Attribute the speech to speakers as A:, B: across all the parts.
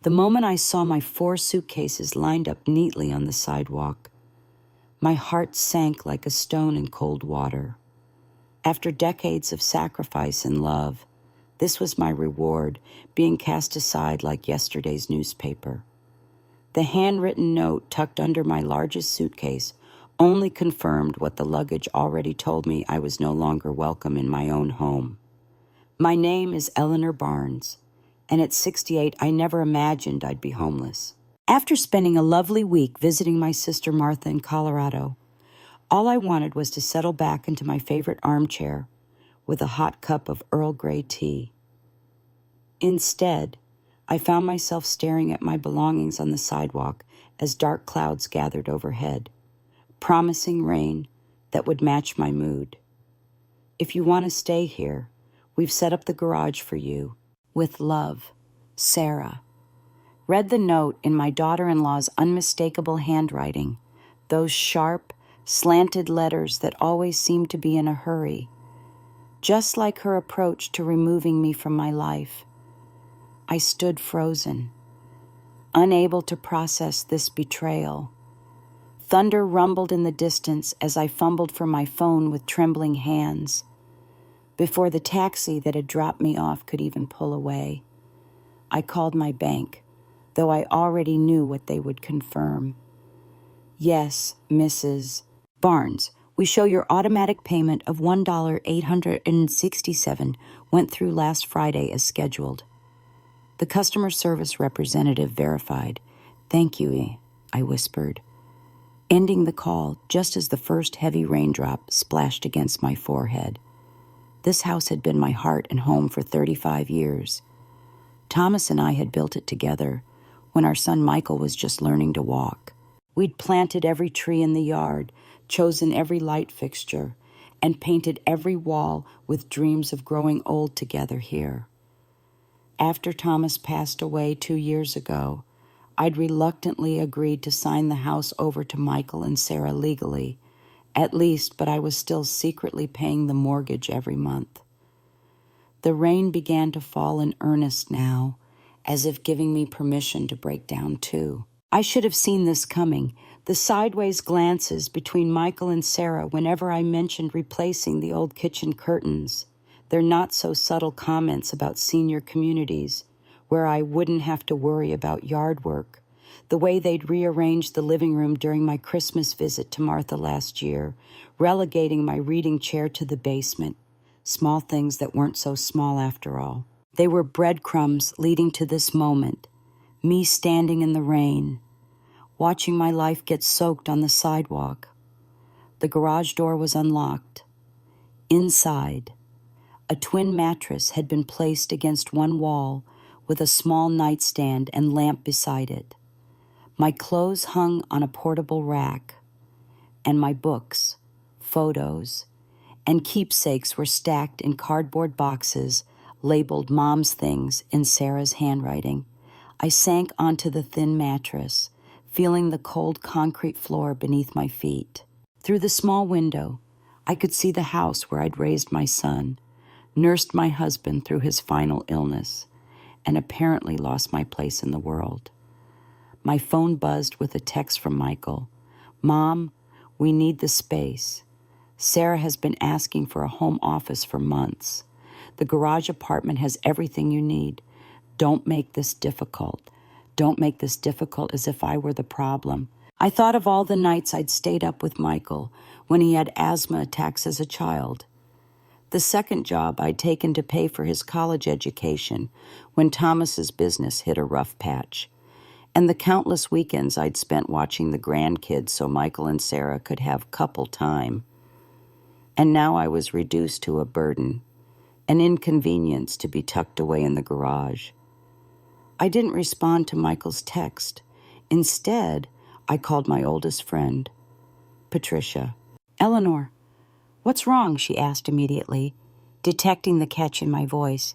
A: The moment I saw my 4 suitcases lined up neatly on the sidewalk, my heart sank like a stone in cold water. After decades of sacrifice and love, this was my reward, being cast aside like yesterday's newspaper. The handwritten note tucked under my largest suitcase only confirmed what the luggage already told me: I was no longer welcome in my own home. My name is Eleanor Barnes, and at 68, I never imagined I'd be homeless. After spending a lovely week visiting my sister Martha in Colorado, all I wanted was to settle back into my favorite armchair with a hot cup of Earl Grey tea. Instead, I found myself staring at my belongings on the sidewalk as dark clouds gathered overhead, promising rain that would match my mood. If you want to stay here, we've set up the garage for you. With love, Sarah. Read the note in my daughter-in-law's unmistakable handwriting, those sharp, slanted letters that always seemed to be in a hurry, just like her approach to removing me from my life. I stood frozen, unable to process this betrayal. Thunder rumbled in the distance as I fumbled for my phone with trembling hands, before the taxi that had dropped me off could even pull away. I called my bank, though I already knew what they would confirm. Yes, Mrs. Barnes, we show your automatic payment of $1.867 went through last Friday as scheduled. The customer service representative verified. Thank you, I whispered, ending the call just as the first heavy raindrop splashed against my forehead. This house had been my heart and home for 35 years. Thomas and I had built it together when our son Michael was just learning to walk. We'd planted every tree in the yard, chosen every light fixture, and painted every wall with dreams of growing old together here. After Thomas passed away 2 years ago, I'd reluctantly agreed to sign the house over to Michael and Sarah legally, at least, but I was still secretly paying the mortgage every month. The rain began to fall in earnest now, as if giving me permission to break down too. I should have seen this coming, the sideways glances between Michael and Sarah whenever I mentioned replacing the old kitchen curtains, their not-so-subtle comments about senior communities, where I wouldn't have to worry about yard work, the way they'd rearranged the living room during my Christmas visit to Martha last year, relegating my reading chair to the basement, small things that weren't so small after all. They were breadcrumbs leading to this moment, me standing in the rain, watching my life get soaked on the sidewalk. The garage door was unlocked. Inside, a twin mattress had been placed against one wall with a small nightstand and lamp beside it. My clothes hung on a portable rack, and my books, photos, and keepsakes were stacked in cardboard boxes labeled Mom's Things in Sarah's handwriting. I sank onto the thin mattress, feeling the cold concrete floor beneath my feet. Through the small window, I could see the house where I'd raised my son, nursed my husband through his final illness, and apparently lost my place in the world. My phone buzzed with a text from Michael. Mom, we need the space. Sarah has been asking for a home office for months. The garage apartment has everything you need. Don't make this difficult. Don't make this difficult as if I were the problem. I thought of all the nights I'd stayed up with Michael when he had asthma attacks as a child. The second job I'd taken to pay for his college education when Thomas's business hit a rough patch. And the countless weekends I'd spent watching the grandkids so Michael and Sarah could have couple time. And now I was reduced to a burden, an inconvenience to be tucked away in the garage. I didn't respond to Michael's text. Instead, I called my oldest friend, Patricia. Eleanor, what's wrong? She asked immediately, detecting the catch in my voice.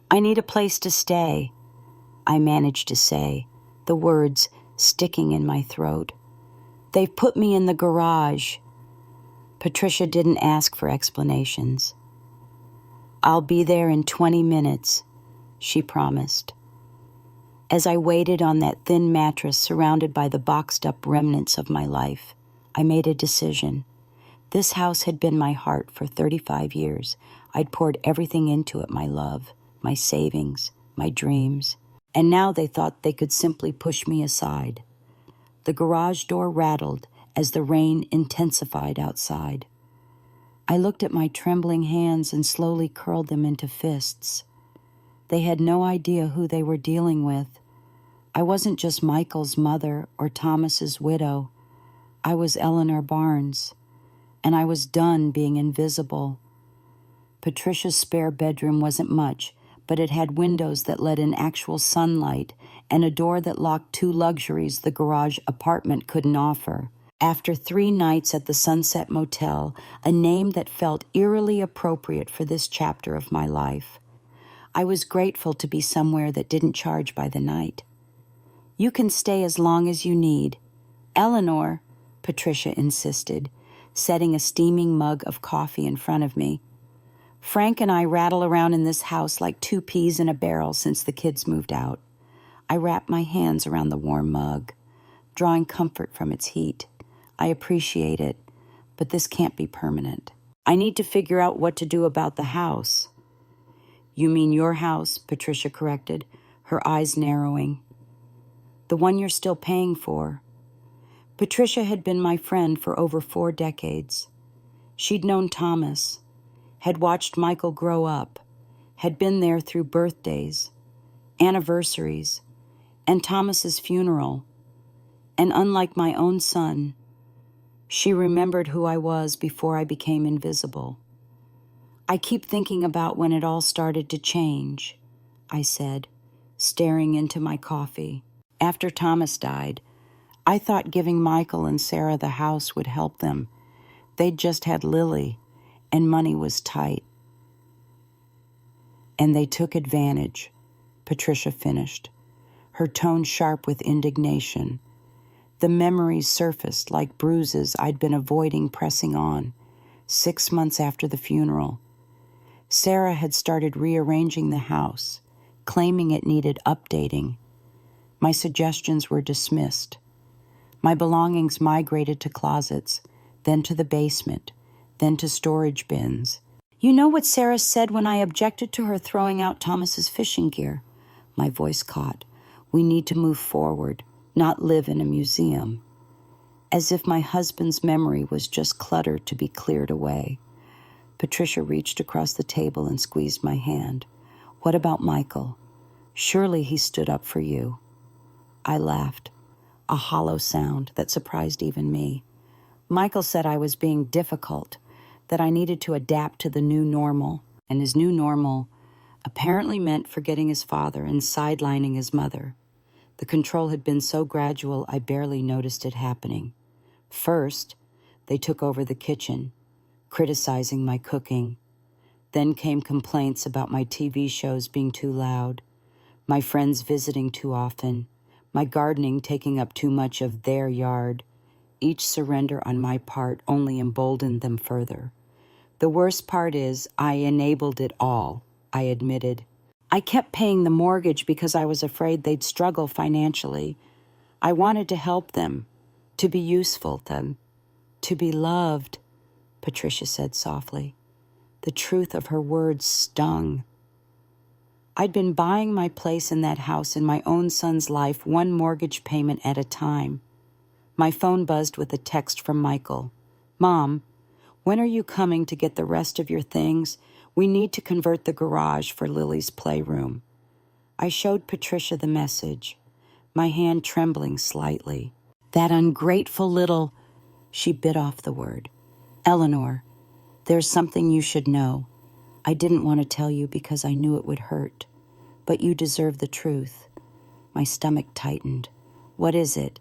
A: I need a place to stay, I managed to say, the words sticking in my throat. They've put me in the garage. Patricia didn't ask for explanations. I'll be there in 20 minutes, she promised. As I waited on that thin mattress surrounded by the boxed-up remnants of my life, I made a decision. This house had been my heart for 35 years. I'd poured everything into it, my love, my savings, my dreams. And now they thought they could simply push me aside. The garage door rattled as the rain intensified outside. I looked at my trembling hands and slowly curled them into fists. They had no idea who they were dealing with. I wasn't just Michael's mother or Thomas's widow. I was Eleanor Barnes, and I was done being invisible. Patricia's spare bedroom wasn't much, but it had windows that let in actual sunlight and a door that locked two luxuries the garage apartment couldn't offer. After 3 nights at the Sunset Motel, a name that felt eerily appropriate for this chapter of my life, I was grateful to be somewhere that didn't charge by the night. "You can stay as long as you need." "Eleanor," Patricia insisted, setting a steaming mug of coffee in front of me. "Frank and I rattle around in this house like 2 peas in a barrel since the kids moved out." I wrapped my hands around the warm mug, drawing comfort from its heat. "I appreciate it, but this can't be permanent. I need to figure out what to do about the house." "You mean your house," Patricia corrected, her eyes narrowing. "The one you're still paying for." Patricia had been my friend for over 4 decades. She'd known Thomas, had watched Michael grow up, had been there through birthdays, anniversaries, and Thomas's funeral. And unlike my own son, she remembered who I was before I became invisible. "I keep thinking about when it all started to change," I said, staring into my coffee. "After Thomas died, I thought giving Michael and Sarah the house would help them. They'd just had Lily, and money was tight. And they took advantage," Patricia finished, her tone sharp with indignation. The memories surfaced like bruises I'd been avoiding pressing on. 6 months after the funeral, Sarah had started rearranging the house, claiming it needed updating. My suggestions were dismissed. My belongings migrated to closets, then to the basement, then to storage bins. "You know what Sarah said when I objected to her throwing out Thomas's fishing gear?" My voice caught. "We need to move forward, not live in a museum." As if my husband's memory was just clutter to be cleared away. Patricia reached across the table and squeezed my hand. "What about Michael? Surely he stood up for you." I laughed, a hollow sound that surprised even me. "Michael said I was being difficult, that I needed to adapt to the new normal, and his new normal apparently meant forgetting his father and sidelining his mother. The control had been so gradual I barely noticed it happening. First, they took over the kitchen, criticizing my cooking. Then came complaints about my TV shows being too loud, my friends visiting too often, my gardening taking up too much of their yard. Each surrender on my part only emboldened them further. The worst part is I enabled it all," I admitted. "I kept paying the mortgage because I was afraid they'd struggle financially. I wanted to help them, to be useful to them, to be loved," Patricia said softly. The truth of her words stung. I'd been buying my place in that house in my own son's life, one mortgage payment at a time. My phone buzzed with a text from Michael. "Mom, when are you coming to get the rest of your things? We need to convert the garage for Lily's playroom." I showed Patricia the message, my hand trembling slightly. "That ungrateful little—" She bit off the word. "Eleanor, there's something you should know. I didn't want to tell you because I knew it would hurt. But you deserve the truth." My stomach tightened. "What is it?"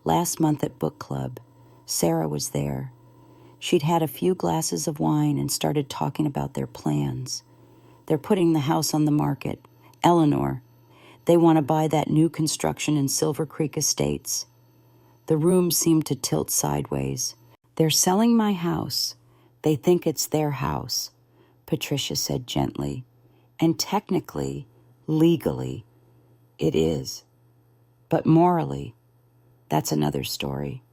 A: "Last month at book club, Sarah was there. She'd had a few glasses of wine and started talking about their plans. They're putting the house on the market. Eleanor, they want to buy that new construction in Silver Creek Estates." The room seemed to tilt sideways. "They're selling my house. They think it's their house," Patricia said gently. "And technically, legally, it is." But morally, that's another story.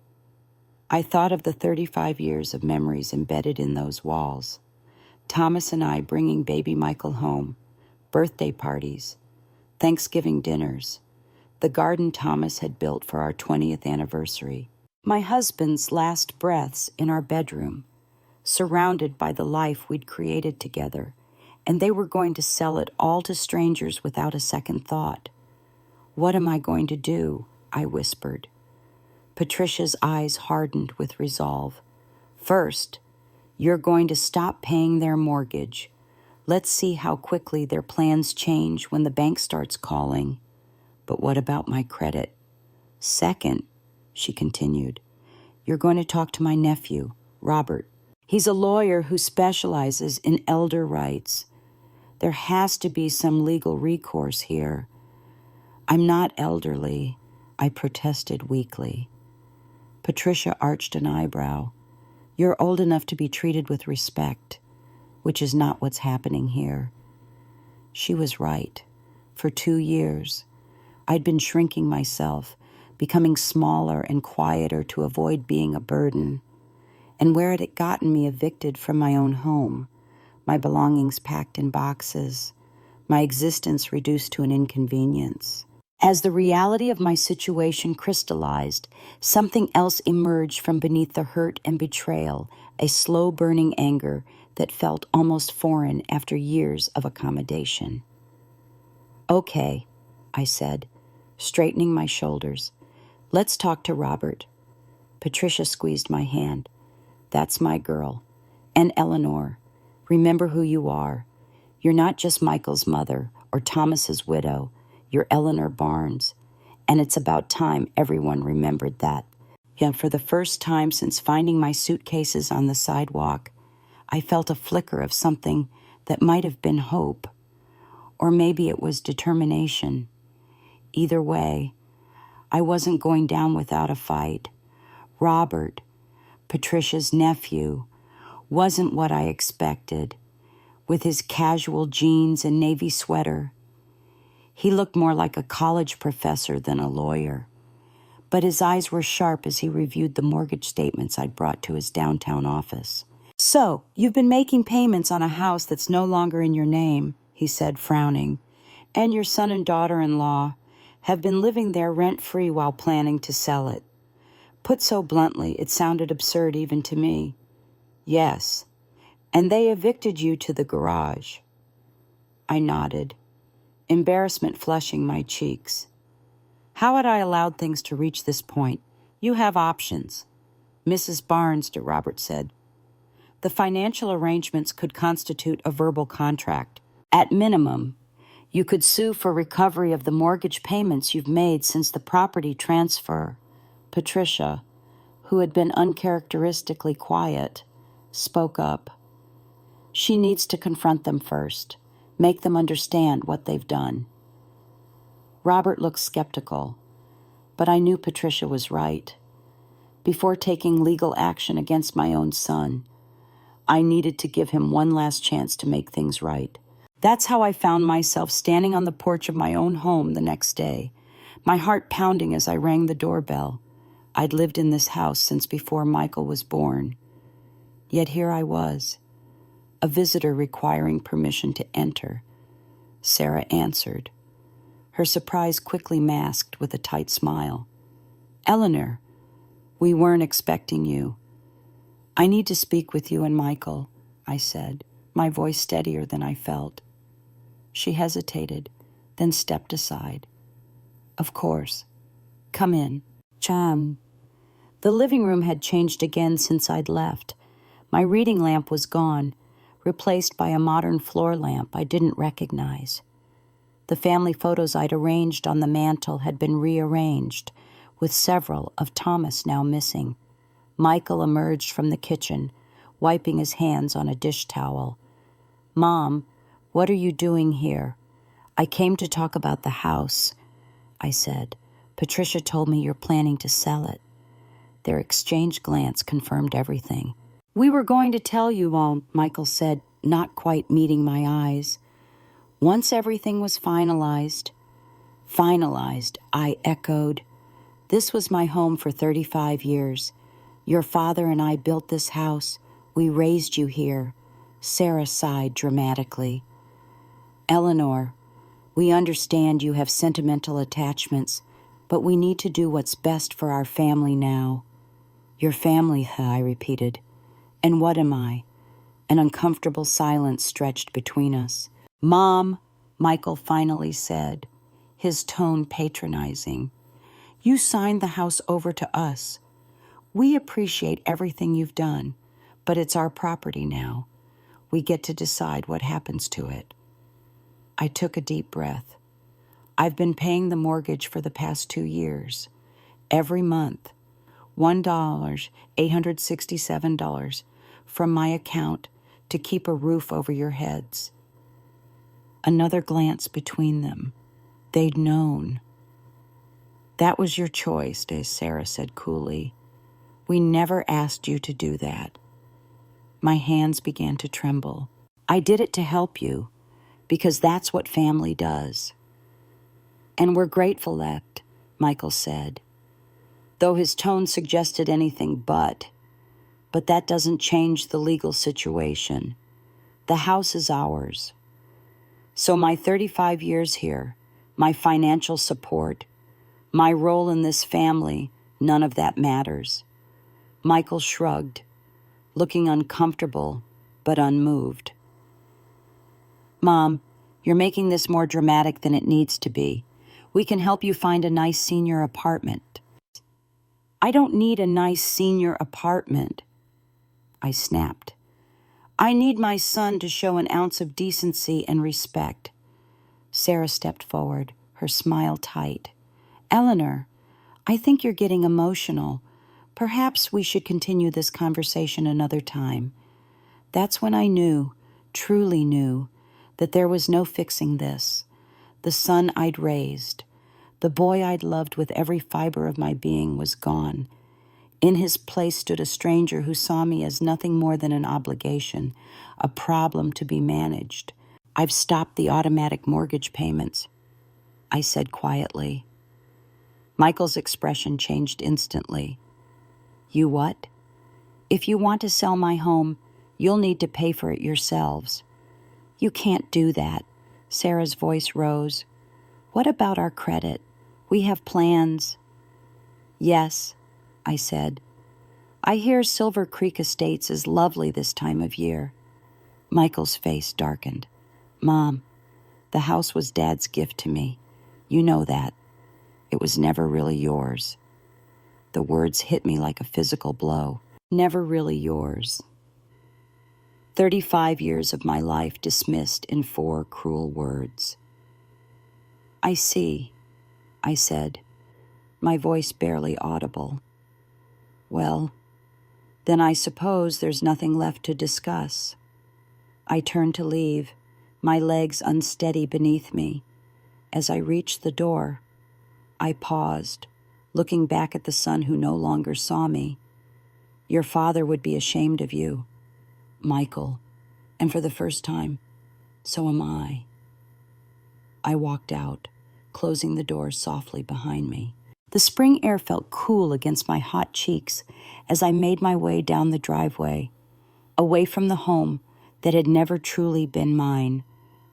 A: I thought of the 35 years of memories embedded in those walls. Thomas and I bringing baby Michael home, birthday parties, Thanksgiving dinners, the garden Thomas had built for our 20th anniversary, my husband's last breaths in our bedroom, surrounded by the life we'd created together, and they were going to sell it all to strangers without a second thought. "What am I going to do?" I whispered. Patricia's eyes hardened with resolve. "First, you're going to stop paying their mortgage. Let's see how quickly their plans change when the bank starts calling. But what about my credit? Second," she continued, "you're going to talk to my nephew, Robert. He's a lawyer who specializes in elder rights. There has to be some legal recourse here." "I'm not elderly," I protested weakly. Patricia arched an eyebrow. "You're old enough to be treated with respect, which is not what's happening here." She was right. For 2 years, I'd been shrinking myself, becoming smaller and quieter to avoid being a burden. And where had it gotten me evicted from my own home, my belongings packed in boxes, my existence reduced to an inconvenience? As the reality of my situation crystallized, something else emerged from beneath the hurt and betrayal, a slow-burning anger that felt almost foreign after years of accommodation. "Okay," I said, straightening my shoulders. "Let's talk to Robert." Patricia squeezed my hand. "That's my girl. And Eleanor, remember who you are. You're not just Michael's mother or Thomas's widow. You're Eleanor Barnes. And it's about time everyone remembered that." Yet for the first time since finding my suitcases on the sidewalk, I felt a flicker of something that might have been hope. Or maybe it was determination. Either way, I wasn't going down without a fight. Robert, Patricia's nephew, wasn't what I expected. With his casual jeans and navy sweater, he looked more like a college professor than a lawyer. But his eyes were sharp as he reviewed the mortgage statements I'd brought to his downtown office. "So, you've been making payments on a house that's no longer in your name," he said, frowning, "and your son and daughter-in-law have been living there rent-free while planning to sell it." Put so bluntly, it sounded absurd even to me. "Yes, and they evicted you to the garage." I nodded, embarrassment flushing my cheeks. How had I allowed things to reach this point? "You have options." "Mrs. Barnes," Robert said. "The financial arrangements could constitute a verbal contract. At minimum, you could sue for recovery of the mortgage payments you've made since the property transfer." Patricia, who had been uncharacteristically quiet, spoke up. "She needs to confront them first, make them understand what they've done." Robert looked skeptical, but I knew Patricia was right. Before taking legal action against my own son, I needed to give him one last chance to make things right. That's how I found myself standing on the porch of my own home the next day, my heart pounding as I rang the doorbell. I'd lived in this house since before Michael was born. Yet here I was, a visitor requiring permission to enter. Sarah answered, her surprise quickly masked with a tight smile. "Eleanor, we weren't expecting you." "I need to speak with you and Michael," I said, my voice steadier than I felt. She hesitated, then stepped aside. "Of course. Come in." Cham. The living room had changed again since I'd left. My reading lamp was gone, replaced by a modern floor lamp I didn't recognize. The family photos I'd arranged on the mantel had been rearranged, with several of Thomas now missing. Michael emerged from the kitchen, wiping his hands on a dish towel. "Mom, what are you doing here?" "I came to talk about the house," I said. "Patricia told me you're planning to sell it." Their exchanged glance confirmed everything. "We were going to tell you all," Michael said, not quite meeting my eyes. "Once everything was finalized." Finalized, I echoed. This was my home for 35 years. Your father and I built this house. We raised you here. Sarah sighed dramatically. Eleanor, we understand you have sentimental attachments, but we need to do what's best for our family now. Your family, I repeated. And what am I? An uncomfortable silence stretched between us. Mom, Michael finally said, his tone patronizing. You signed the house over to us. We appreciate everything you've done, but it's our property now. We get to decide what happens to it. I took a deep breath. I've been paying the mortgage for the past 2 years. Every month, $867 from my account to keep a roof over your heads. Another glance between them. They'd known. That was your choice, as Sarah said coolly. We never asked you to do that. My hands began to tremble. I did it to help you, because that's what family does. And we're grateful that, Michael said, though his tone suggested anything but that doesn't change the legal situation. The house is ours. So my 35 years here, my financial support, my role in this family, none of that matters. Michael shrugged, looking uncomfortable but unmoved. Mom, you're making this more dramatic than it needs to be. We can help you find a nice senior apartment. I don't need a nice senior apartment, I snapped. I need my son to show an ounce of decency and respect. Sarah stepped forward, her smile tight. Eleanor, I think you're getting emotional. Perhaps we should continue this conversation another time. That's when I knew, truly knew, that there was no fixing this. The son I'd raised, the boy I'd loved with every fiber of my being was gone. In his place stood a stranger who saw me as nothing more than an obligation, a problem to be managed. I've stopped the automatic mortgage payments, I said quietly. Michael's expression changed instantly. You what? If you want to sell my home, you'll need to pay for it yourselves. You can't do that. Sarah's voice rose. What about our credit? We have plans. Yes, I said. I hear Silver Creek Estates is lovely this time of year. Michael's face darkened. Mom, the house was Dad's gift to me. You know that. It was never really yours. The words hit me like a physical blow. Never really yours. 35 years of my life dismissed in 4 cruel words. I see, I said, my voice barely audible. Well, then I suppose there's nothing left to discuss. I turned to leave, my legs unsteady beneath me. As I reached the door, I paused, looking back at the son who no longer saw me. Your father would be ashamed of you, Michael, and for the first time, so am I. I walked out, closing the door softly behind me. The spring air felt cool against my hot cheeks as I made my way down the driveway, away from the home that had never truly been mine,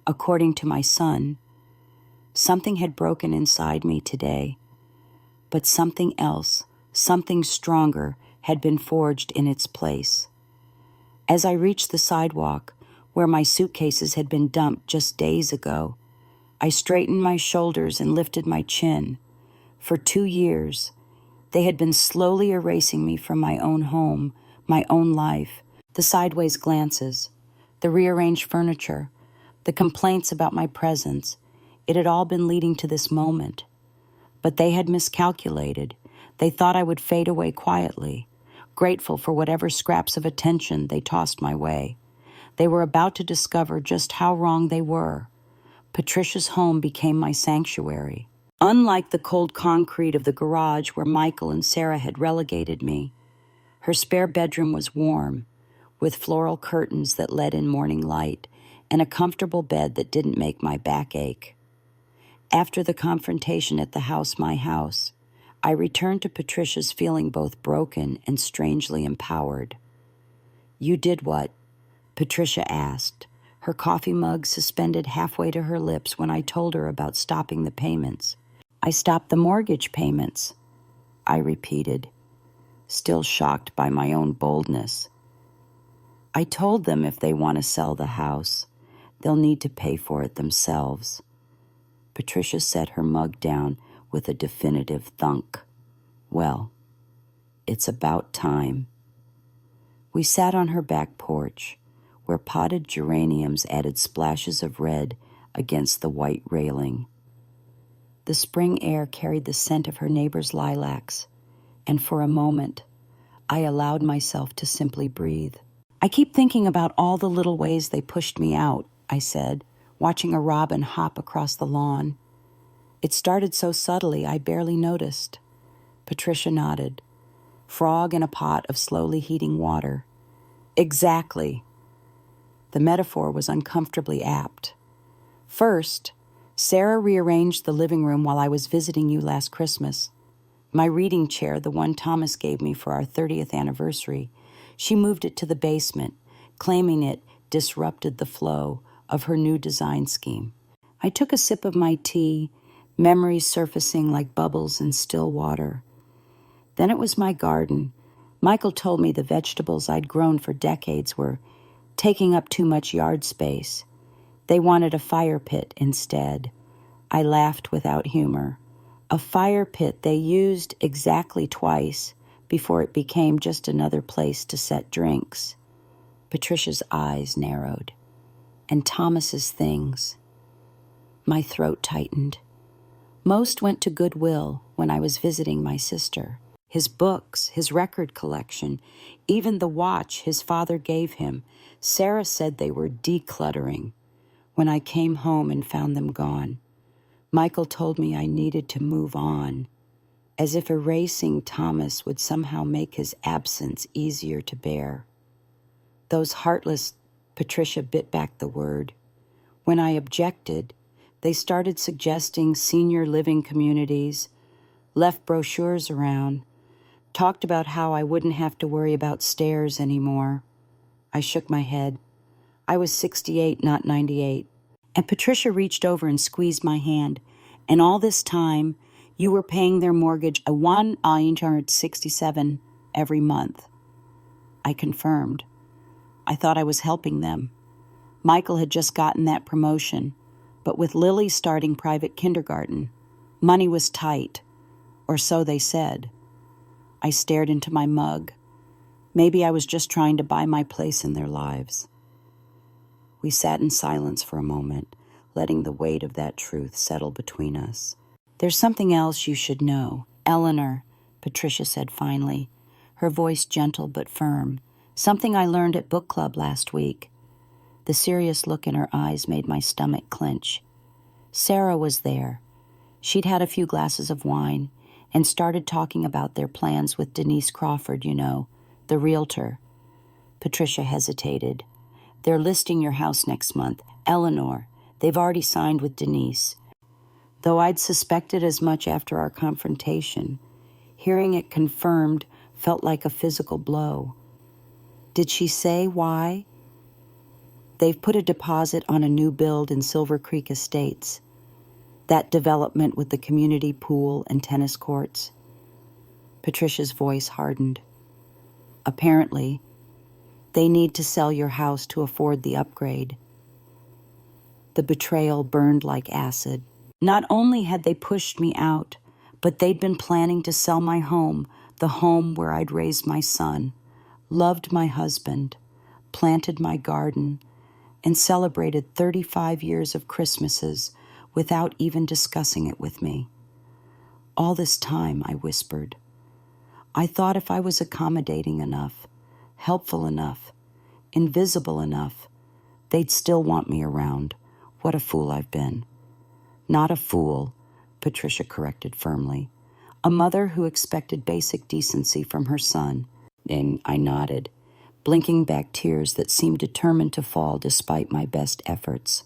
A: according to my son. Something had broken inside me today, but something else, something stronger, had been forged in its place. As I reached the sidewalk, where my suitcases had been dumped just days ago, I straightened my shoulders and lifted my chin. For 2 years, they had been slowly erasing me from my own home, my own life. The sideways glances, the rearranged furniture, the complaints about my presence, it had all been leading to this moment. But they had miscalculated. They thought I would fade away quietly, grateful for whatever scraps of attention they tossed my way. They were about to discover just how wrong they were. Patricia's home became my sanctuary. Unlike the cold concrete of the garage where Michael and Sarah had relegated me, her spare bedroom was warm, with floral curtains that let in morning light and a comfortable bed that didn't make my back ache. After the confrontation at the house, my house, I returned to Patricia's feeling both broken and strangely empowered. "You did what?" Patricia asked, her coffee mug suspended halfway to her lips when I told her about stopping the payments. "I stopped the mortgage payments," I repeated, still shocked by my own boldness. "I told them if they want to sell the house, they'll need to pay for it themselves." Patricia set her mug down with a definitive thunk. "Well, it's about time." We sat on her back porch, where potted geraniums added splashes of red against the white railing. The spring air carried the scent of her neighbor's lilacs, and for a moment, I allowed myself to simply breathe. "I keep thinking about all the little ways they pushed me out," I said, watching a robin hop across the lawn. "It started so subtly I barely noticed." Patricia nodded. "Frog in a pot of slowly heating water." "Exactly." The metaphor was uncomfortably apt. "First, Sarah rearranged the living room while I was visiting you last Christmas. My reading chair, the one Thomas gave me for our 30th anniversary, she moved it to the basement, claiming it disrupted the flow of her new design scheme. I took a sip of my tea, memories surfacing like bubbles in still water. Then it was my garden. Michael told me the vegetables I'd grown for decades were taking up too much yard space. They wanted a fire pit instead. I laughed without humor. A fire pit they used exactly twice before it became just another place to set drinks. Patricia's eyes narrowed. And Thomas's things. My throat tightened. Most went to Goodwill when I was visiting my sister. His books, his record collection, even the watch his father gave him. Sarah said they were decluttering. When I came home and found them gone, Michael told me I needed to move on, as if erasing Thomas would somehow make his absence easier to bear. Those heartless, Patricia bit back the word. When I objected, they started suggesting senior living communities, left brochures around, talked about how I wouldn't have to worry about stairs anymore. I shook my head. I was 68, not 98. And Patricia reached over and squeezed my hand. "And all this time, you were paying their mortgage a $167 every month." I confirmed. I thought I was helping them. Michael had just gotten that promotion, but with Lily starting private kindergarten, money was tight, or so they said. I stared into my mug. Maybe I was just trying to buy my place in their lives. We sat in silence for a moment, letting the weight of that truth settle between us. "There's something else you should know, Eleanor," Patricia said finally, her voice gentle but firm. "Something I learned at book club last week." The serious look in her eyes made my stomach clench. Sarah was there. She'd had a few glasses of wine and started talking about their plans with Denise Crawford, the realtor. Patricia hesitated. "They're listing your house next month. Eleanor, they've already signed with Denise." Though I'd suspected as much after our confrontation, hearing it confirmed felt like a physical blow. "Did she say why?" "They've put a deposit on a new build in Silver Creek Estates. That development with the community pool and tennis courts." Patricia's voice hardened. "Apparently, they need to sell your house to afford the upgrade." The betrayal burned like acid. Not only had they pushed me out, but they'd been planning to sell my home, the home where I'd raised my son, loved my husband, planted my garden, and celebrated 35 years of Christmases without even discussing it with me. "All this time," I whispered. "I thought if I was accommodating enough, helpful enough, invisible enough, they'd still want me around. What a fool I've been." "Not a fool," Patricia corrected firmly. "A mother who expected basic decency from her son." And I nodded, blinking back tears that seemed determined to fall despite my best efforts.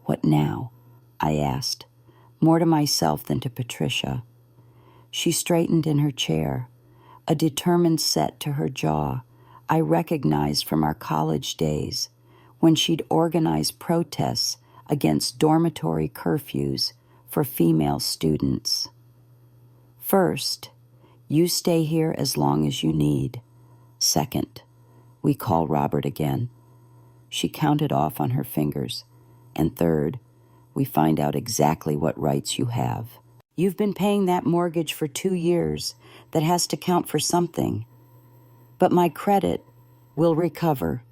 A: "What now?" I asked, more to myself than to Patricia. She straightened in her chair, a determined set to her jaw I recognized from our college days when she'd organized protests against dormitory curfews for female students. First, you stay here as long as you need. Second, we call Robert again. She counted off on her fingers. And third, we find out exactly what rights you have. You've been paying that mortgage for 2 years. That has to count for something. But my credit will recover,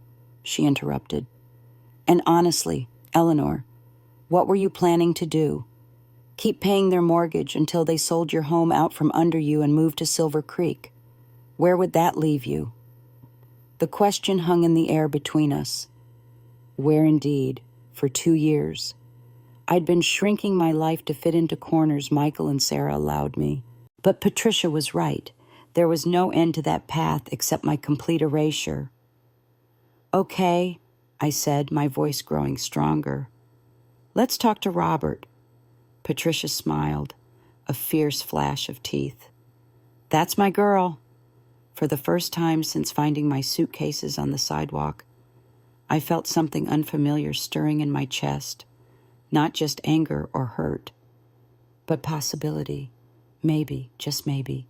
A: she interrupted. And honestly, Eleanor, what were you planning to do? Keep paying their mortgage until they sold your home out from under you and moved to Silver Creek? Where would that leave you? The question hung in the air between us. Where indeed, for 2 years. I'd been shrinking my life to fit into corners Michael and Sarah allowed me. But Patricia was right. There was no end to that path except my complete erasure. Okay, I said, my voice growing stronger. Let's talk to Robert. Patricia smiled, a fierce flash of teeth. That's my girl. For the first time since finding my suitcases on the sidewalk, I felt something unfamiliar stirring in my chest. Not just anger or hurt, but possibility. Maybe, just maybe,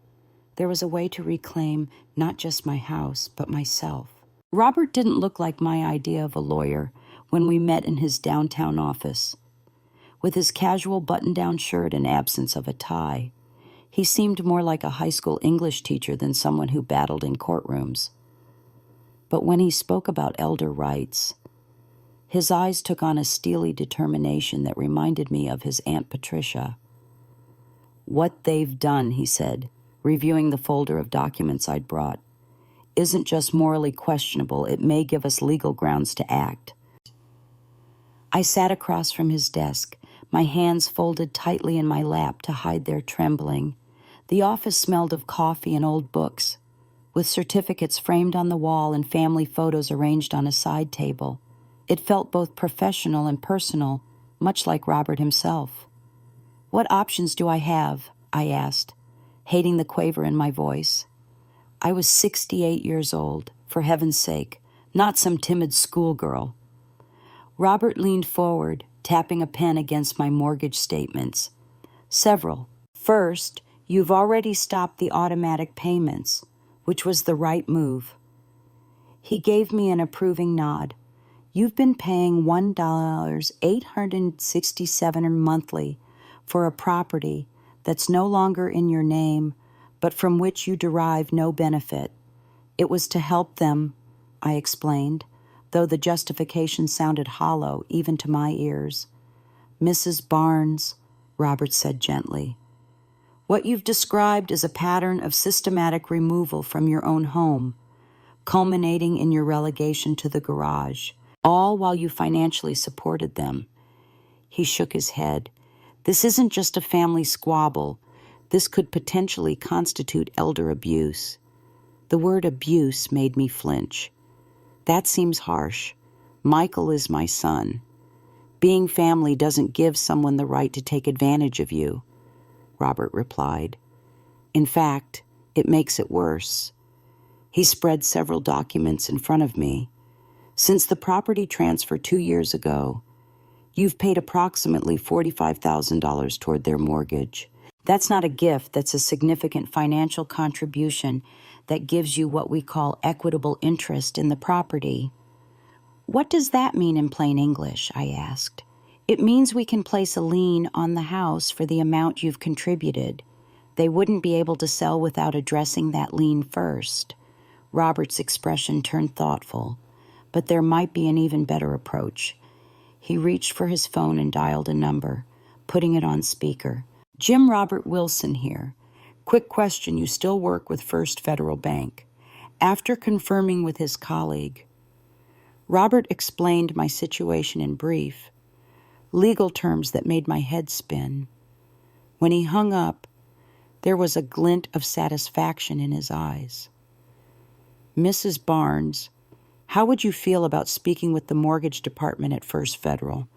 A: there was a way to reclaim not just my house, but myself. Robert didn't look like my idea of a lawyer when we met in his downtown office. With his casual button-down shirt and absence of a tie, he seemed more like a high school English teacher than someone who battled in courtrooms. But when he spoke about elder rights, his eyes took on a steely determination that reminded me of his Aunt Patricia. What they've done, he said, reviewing the folder of documents I'd brought, isn't just morally questionable, it may give us legal grounds to act. I sat across from his desk, my hands folded tightly in my lap to hide their trembling. The office smelled of coffee and old books, with certificates framed on the wall and family photos arranged on a side table. It felt both professional and personal, much like Robert himself. What options do I have? I asked, hating the quaver in my voice. I was 68 years old, for heaven's sake, not some timid schoolgirl. Robert leaned forward, tapping a pen against my mortgage statements. Several. First, you've already stopped the automatic payments, which was the right move. He gave me an approving nod. You've been paying $1,867 monthly for a property that's no longer in your name, but from which you derive no benefit. It was to help them, I explained, though the justification sounded hollow even to my ears. Mrs. Barnes, Robert said gently, what you've described is a pattern of systematic removal from your own home, culminating in your relegation to the garage, all while you financially supported them. He shook his head. This isn't just a family squabble. This could potentially constitute elder abuse. The word abuse made me flinch. That seems harsh. Michael is my son. Being family doesn't give someone the right to take advantage of you, Robert replied. In fact, it makes it worse. He spread several documents in front of me. Since the property transfer 2 years ago, you've paid approximately $45,000 toward their mortgage. That's not a gift, that's a significant financial contribution that gives you what we call equitable interest in the property. What does that mean in plain English? I asked. It means we can place a lien on the house for the amount you've contributed. They wouldn't be able to sell without addressing that lien first. Robert's expression turned thoughtful, but there might be an even better approach. He reached for his phone and dialed a number, putting it on speaker. Jim Robert Wilson here. Quick question, you still work with First Federal Bank. After confirming with his colleague, Robert explained my situation in brief, legal terms that made my head spin. When he hung up, there was a glint of satisfaction in his eyes. Mrs. Barnes, how would you feel about speaking with the mortgage department at First Federal?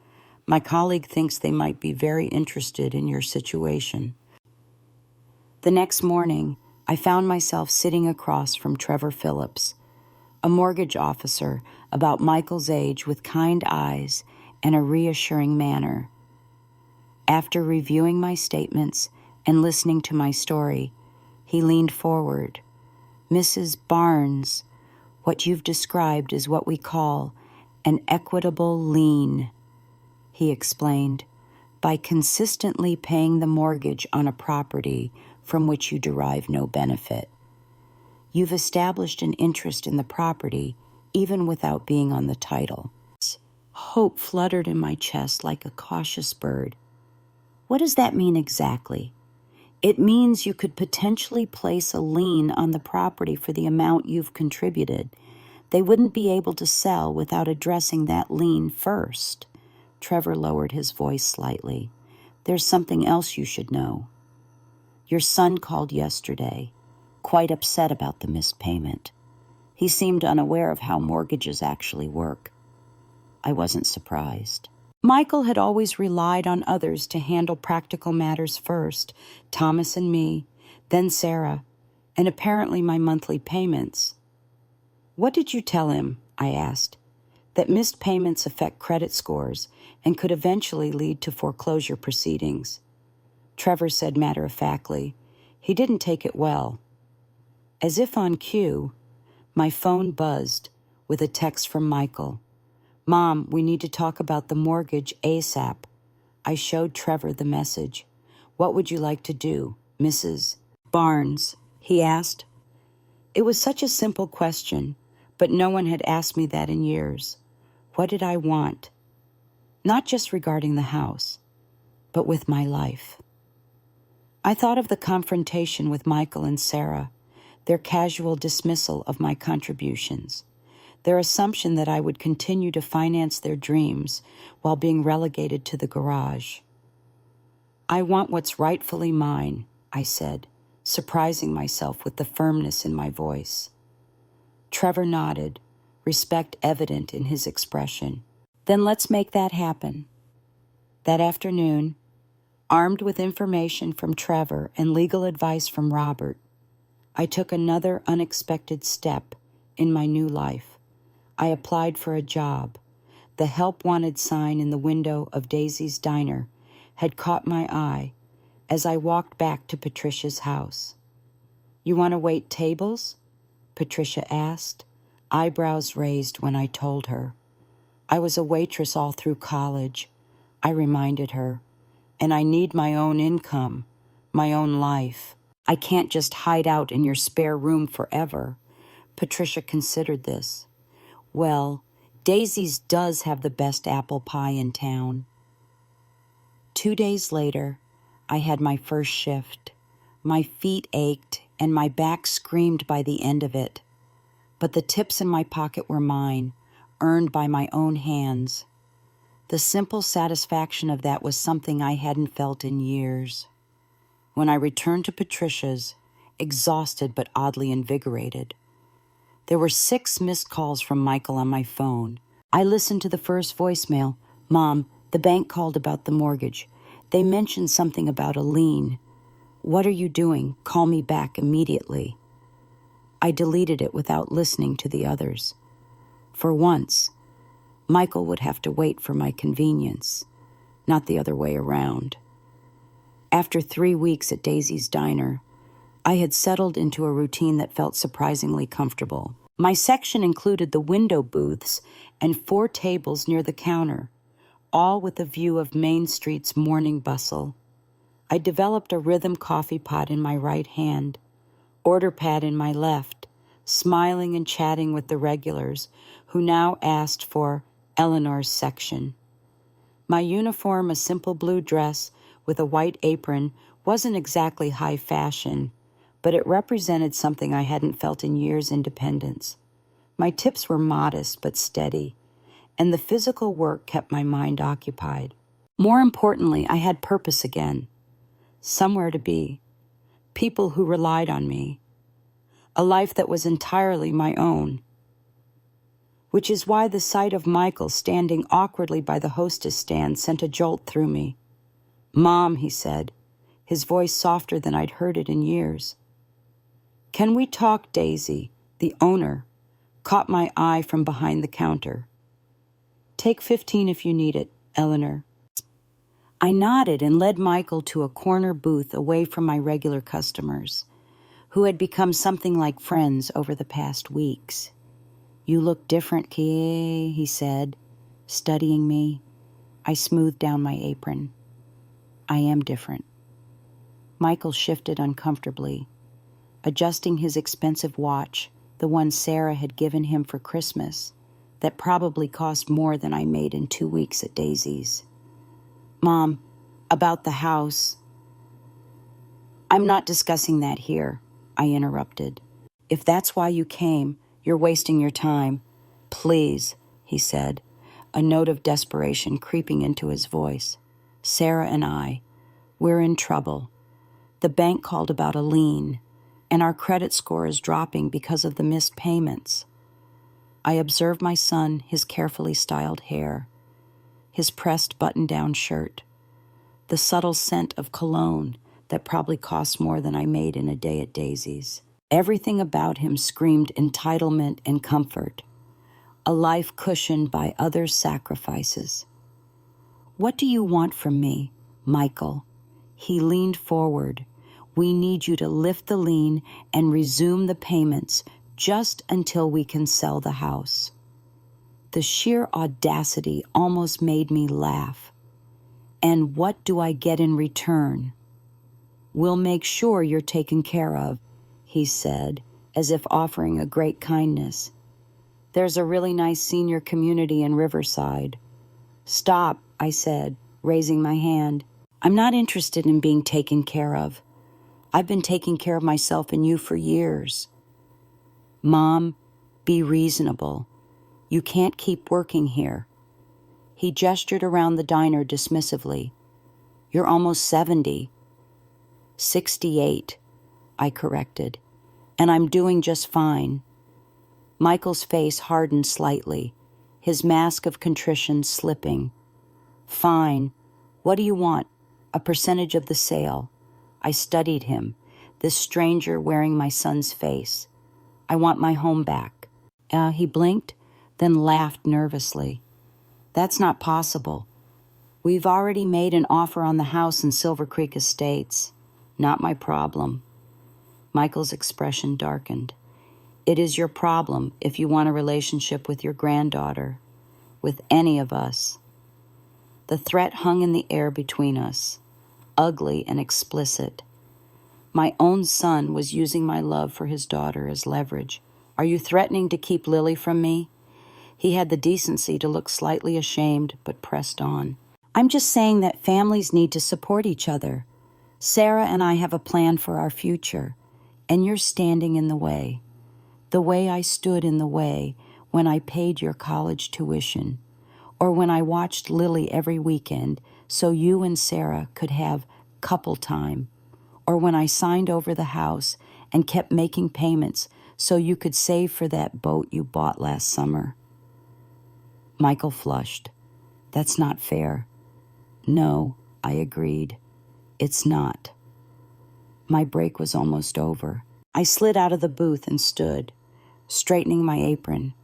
A: My colleague thinks they might be very interested in your situation." The next morning, I found myself sitting across from Trevor Phillips, a mortgage officer about Michael's age with kind eyes and a reassuring manner. After reviewing my statements and listening to my story, he leaned forward. "Mrs. Barnes, what you've described is what we call an equitable lien," he explained. "By consistently paying the mortgage on a property from which you derive no benefit, you've established an interest in the property even without being on the title." Hope fluttered in my chest like a cautious bird. "What does that mean exactly?" "It means you could potentially place a lien on the property for the amount you've contributed. They wouldn't be able to sell without addressing that lien first." Trevor lowered his voice slightly. "There's something else you should know. Your son called yesterday, quite upset about the missed payment. He seemed unaware of how mortgages actually work." I wasn't surprised. Michael had always relied on others to handle practical matters first, Thomas and me, then Sarah, and apparently my monthly payments. "What did you tell him?" I asked. "That missed payments affect credit scores and could eventually lead to foreclosure proceedings." Trevor said matter-of-factly, "He didn't take it well." As if on cue, my phone buzzed with a text from Michael. "Mom, we need to talk about the mortgage ASAP." I showed Trevor the message. "What would you like to do, Mrs. Barnes?" he asked. It was such a simple question, but no one had asked me that in years. What did I want? Not just regarding the house, but with my life. I thought of the confrontation with Michael and Sarah, their casual dismissal of my contributions, their assumption that I would continue to finance their dreams while being relegated to the garage. "I want what's rightfully mine," I said, surprising myself with the firmness in my voice. Trevor nodded, respect evident in his expression. "Then let's make that happen." That afternoon, armed with information from Trevor and legal advice from Robert, I took another unexpected step in my new life. I applied for a job. The help wanted sign in the window of Daisy's Diner had caught my eye as I walked back to Patricia's house. "You want to wait tables?" Patricia asked, eyebrows raised when I told her. "I was a waitress all through college," I reminded her, "and I need my own income, my own life. I can't just hide out in your spare room forever." Patricia considered this. "Well, Daisy's does have the best apple pie in town." 2 days later, I had my first shift. My feet ached and my back screamed by the end of it. But the tips in my pocket were mine, earned by my own hands. The simple satisfaction of that was something I hadn't felt in years. When I returned to Patricia's, exhausted but oddly invigorated, there were 6 missed calls from Michael on my phone. I listened to the first voicemail. "Mom, the bank called about the mortgage. They mentioned something about a lien. What are you doing? Call me back immediately." I deleted it without listening to the others. For once, Michael would have to wait for my convenience, not the other way around. After 3 weeks at Daisy's Diner, I had settled into a routine that felt surprisingly comfortable. My section included the window booths and 4 tables near the counter, all with a view of Main Street's morning bustle. I developed a rhythm coffee pot in my right hand, order pad in my left, smiling and chatting with the regulars who now asked for Eleanor's section. My uniform, a simple blue dress with a white apron, wasn't exactly high fashion, but it represented something I hadn't felt in years' independence. My tips were modest but steady, and the physical work kept my mind occupied. More importantly, I had purpose again, somewhere to be, people who relied on me, a life that was entirely my own. which is why the sight of Michael standing awkwardly by the hostess stand sent a jolt through me. "Mom," he said, his voice softer than I'd heard it in years. "Can we talk, Daisy?" The owner caught my eye from behind the counter. "Take 15 if you need it, Eleanor." I nodded and led Michael to a corner booth away from my regular customers, who had become something like friends over the past weeks. "You look different, Kie," he said, studying me. I smoothed down my apron. "I am different." Michael shifted uncomfortably, adjusting his expensive watch, the one Sarah had given him for Christmas, that probably cost more than I made in 2 weeks at Daisy's. "Mom, about the house." "I'm not discussing that here," I interrupted. "If that's why you came, you're wasting your time." "Please," he said, a note of desperation creeping into his voice. "Sarah and we're in trouble. The bank called about a lien, and our credit score is dropping because of the missed payments." I observed my son, his carefully styled hair, his pressed button-down shirt, the subtle scent of cologne that probably cost more than I made in a day at Daisy's. Everything about him screamed entitlement and comfort, a life cushioned by others' sacrifices. "What do you want from me, Michael?" He leaned forward. "We need you to lift the lien and resume the payments just until we can sell the house." The sheer audacity almost made me laugh. "And what do I get in return?" "We'll make sure you're taken care of," he said, as if offering a great kindness. "There's a really nice senior community in Riverside." "Stop," I said, raising my hand. "I'm not interested in being taken care of. I've been taking care of myself and you for years." "Mom, be reasonable. You can't keep working here." He gestured around the diner dismissively. "You're almost 70. 68, I corrected. "And I'm doing just fine." Michael's face hardened slightly, his mask of contrition slipping. "Fine. What do you want? A percentage of the sale?" I studied him, this stranger wearing my son's face. "I want my home back." He blinked, then laughed nervously. "That's not possible. We've already made an offer on the house in Silver Creek Estates. Not my problem." Michael's expression darkened. "It is your problem if you want a relationship with your granddaughter, with any of us." The threat hung in the air between us, ugly and explicit. My own son was using my love for his daughter as leverage. "Are you threatening to keep Lily from me?" He had the decency to look slightly ashamed, but pressed on. "I'm just saying that families need to support each other. Sarah and I have a plan for our future, and you're standing in the way I stood in the way when I paid your college tuition, or when I watched Lily every weekend so you and Sarah could have couple time, or when I signed over the house and kept making payments so you could save for that boat you bought last summer." Michael flushed. "That's not fair." "No," I agreed. "It's not." My break was almost over. I slid out of the booth and stood, straightening my apron.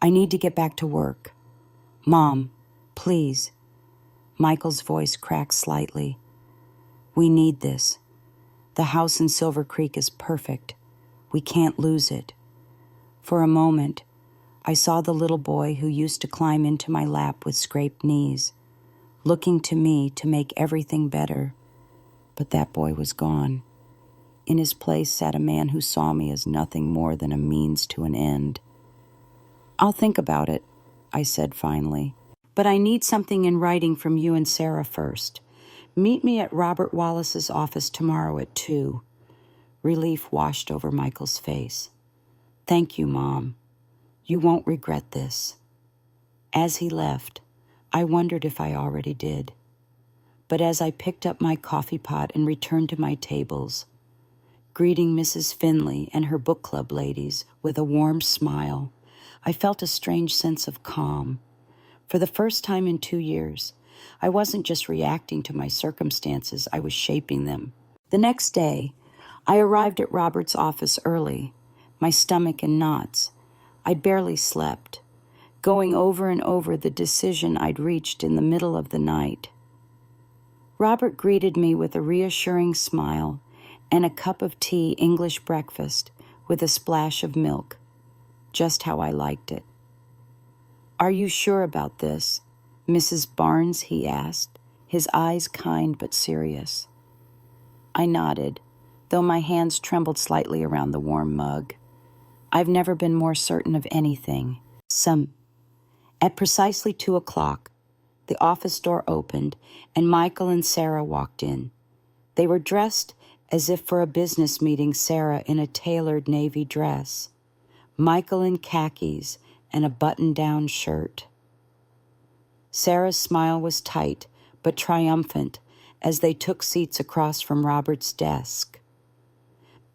A: "I need to get back to work." "Mom, please." Michael's voice cracked slightly. "We need this. The house in Silver Creek is perfect. We can't lose it." For a moment, I saw the little boy who used to climb into my lap with scraped knees, looking to me to make everything better. But that boy was gone. In his place sat a man who saw me as nothing more than a means to an end. "I'll think about it," I said finally. "But I need something in writing from you and Sarah first. Meet me at Robert Wallace's office tomorrow at 2. Relief washed over Michael's face. "Thank you, Mom. You won't regret this." As he left, I wondered if I already did. But as I picked up my coffee pot and returned to my tables, greeting Mrs. Finley and her book club ladies with a warm smile, I felt a strange sense of calm. For the first time in 2 years, I wasn't just reacting to my circumstances, I was shaping them. The next day, I arrived at Robert's office early, my stomach in knots. I'd barely slept, going over and over the decision I'd reached in the middle of the night. Robert greeted me with a reassuring smile and a cup of tea English breakfast with a splash of milk, just how I liked it. "Are you sure about this, Mrs. Barnes?" he asked, his eyes kind but serious. I nodded, though my hands trembled slightly around the warm mug. I've never been more certain of anything. At precisely 2:00, the office door opened, and Michael and Sarah walked in. They were dressed as if for a business meeting, Sarah in a tailored navy dress, Michael in khakis and a button-down shirt. Sarah's smile was tight but triumphant as they took seats across from Robert's desk.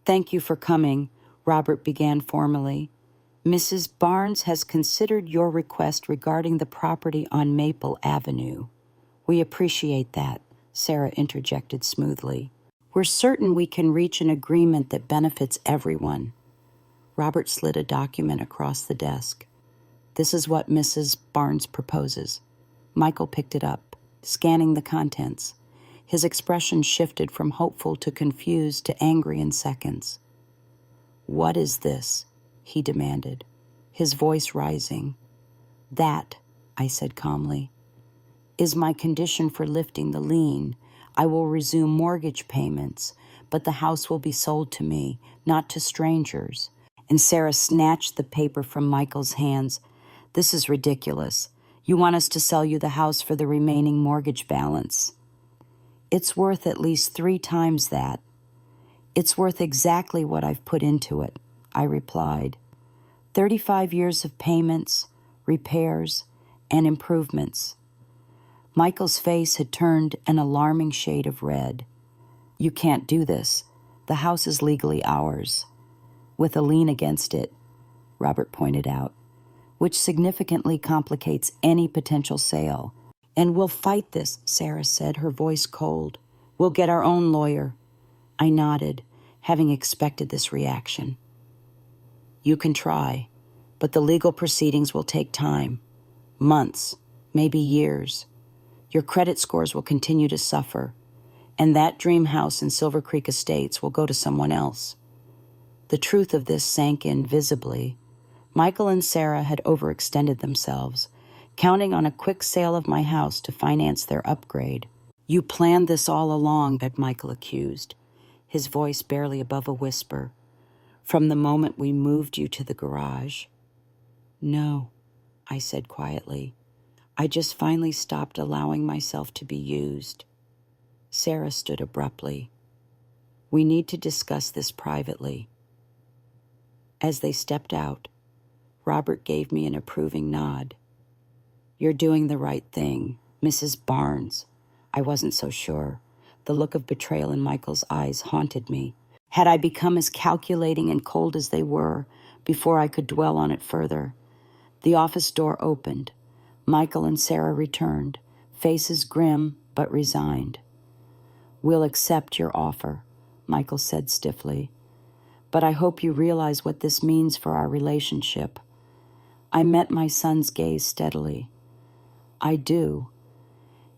A: "Thank you for coming," Robert began formally. "Mrs. Barnes has considered your request regarding the property on Maple Avenue." "We appreciate that," Sarah interjected smoothly. "We're certain we can reach an agreement that benefits everyone." Robert slid a document across the desk. "This is what Mrs. Barnes proposes." Michael picked it up, scanning the contents. His expression shifted from hopeful to confused to angry in seconds. "What is this?" he demanded, his voice rising. "That," I said calmly, "is my condition for lifting the lien. I will resume mortgage payments, but the house will be sold to me, not to strangers." And Sarah snatched the paper from Michael's hands. "This is ridiculous. You want us to sell you the house for the remaining mortgage balance." "It's worth at least 3 times that." "It's worth exactly what I've put into it," I replied. 35 years of payments, repairs, and improvements. Michael's face had turned an alarming shade of red. "You can't do this. The house is legally ours." "With a lien against it," Robert pointed out, "which significantly complicates any potential sale." "And we'll fight this," Sarah said, her voice cold. "We'll get our own lawyer." I nodded, having expected this reaction. "You can try, but the legal proceedings will take time. Months, maybe years. Your credit scores will continue to suffer, and that dream house in Silver Creek Estates will go to someone else." The truth of this sank in visibly. Michael and Sarah had overextended themselves, counting on a quick sale of my house to finance their upgrade. "You planned this all along," Michael accused, his voice barely above a whisper, "from the moment we moved you to the garage." "No," I said quietly. "I just finally stopped allowing myself to be used." Sarah stood abruptly. "We need to discuss this privately." As they stepped out, Robert gave me an approving nod. "You're doing the right thing, Mrs. Barnes." I wasn't so sure. The look of betrayal in Michael's eyes haunted me. Had I become as calculating and cold as they were before I could dwell on it further? The office door opened. Michael and Sarah returned, faces grim but resigned. "We'll accept your offer," Michael said stiffly. "But I hope you realize what this means for our relationship." I met my son's gaze steadily. "I do.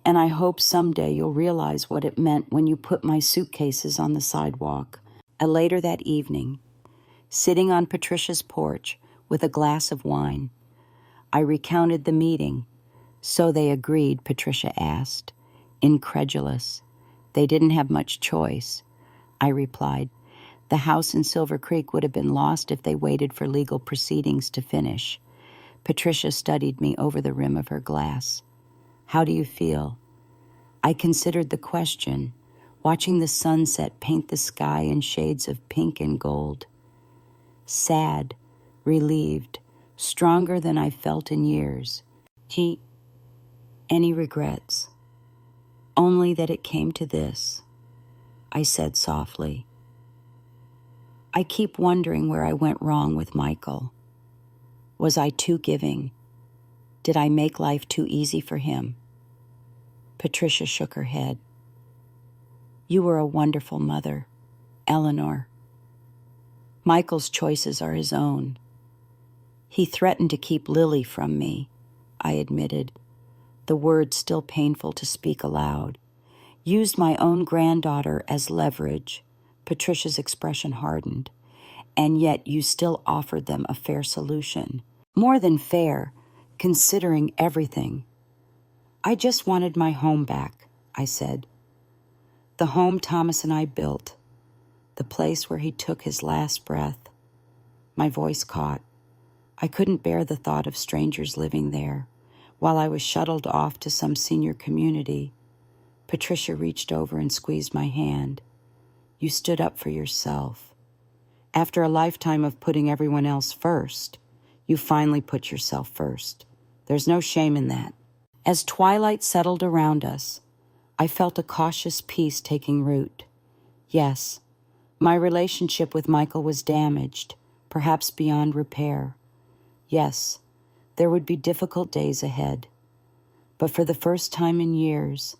A: And I hope someday you'll realize what it meant when you put my suitcases on the sidewalk." Later that evening, sitting on Patricia's porch with a glass of wine, I recounted the meeting. "So they agreed?" Patricia asked, incredulous. "They didn't have much choice," I replied. "The house in Silver Creek would have been lost if they waited for legal proceedings to finish." Patricia studied me over the rim of her glass. "How do you feel?" I considered the question, watching the sunset paint the sky in shades of pink and gold. "Sad, relieved, stronger than I felt in years." "Any regrets?" "Only that it came to this," I said softly. "I keep wondering where I went wrong with Michael." Was I too giving? Did I make life too easy for him? Patricia shook her head. You were a wonderful mother, Eleanor. Michael's choices are his own. He threatened to keep Lily from me, I admitted, the words still painful to speak aloud. Used my own granddaughter as leverage. Patricia's expression hardened. And yet you still offered them a fair solution. More than fair, considering everything. I just wanted my home back, I said. The home Thomas and I built. The place where he took his last breath. My voice caught. I couldn't bear the thought of strangers living there. While I was shuttled off to some senior community, Patricia reached over and squeezed my hand. You stood up for yourself. After a lifetime of putting everyone else first, you finally put yourself first. There's no shame in that. As twilight settled around us, I felt a cautious peace taking root. Yes, my relationship with Michael was damaged, perhaps beyond repair. Yes, there would be difficult days ahead. But for the first time in years,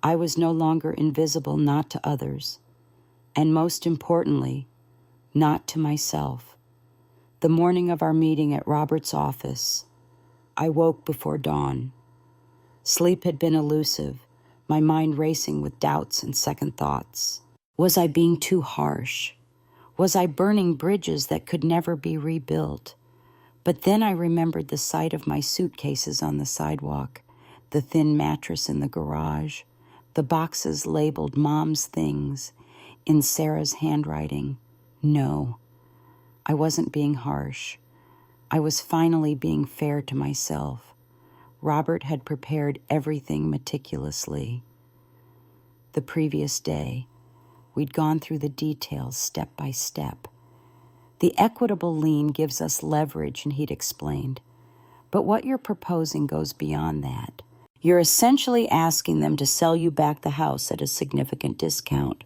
A: I was no longer invisible, not to others, and most importantly, not to myself. The morning of our meeting at Robert's office, I woke before dawn. Sleep had been elusive, my mind racing with doubts and second thoughts. Was I being too harsh? Was I burning bridges that could never be rebuilt? But then I remembered the sight of my suitcases on the sidewalk, the thin mattress in the garage, the boxes labeled Mom's Things in Sarah's handwriting. No, I wasn't being harsh. I was finally being fair to myself. Robert had prepared everything meticulously. The previous day, we'd gone through the details step by step. The equitable lien gives us leverage, and he'd explained. But what you're proposing goes beyond that. You're essentially asking them to sell you back the house at a significant discount.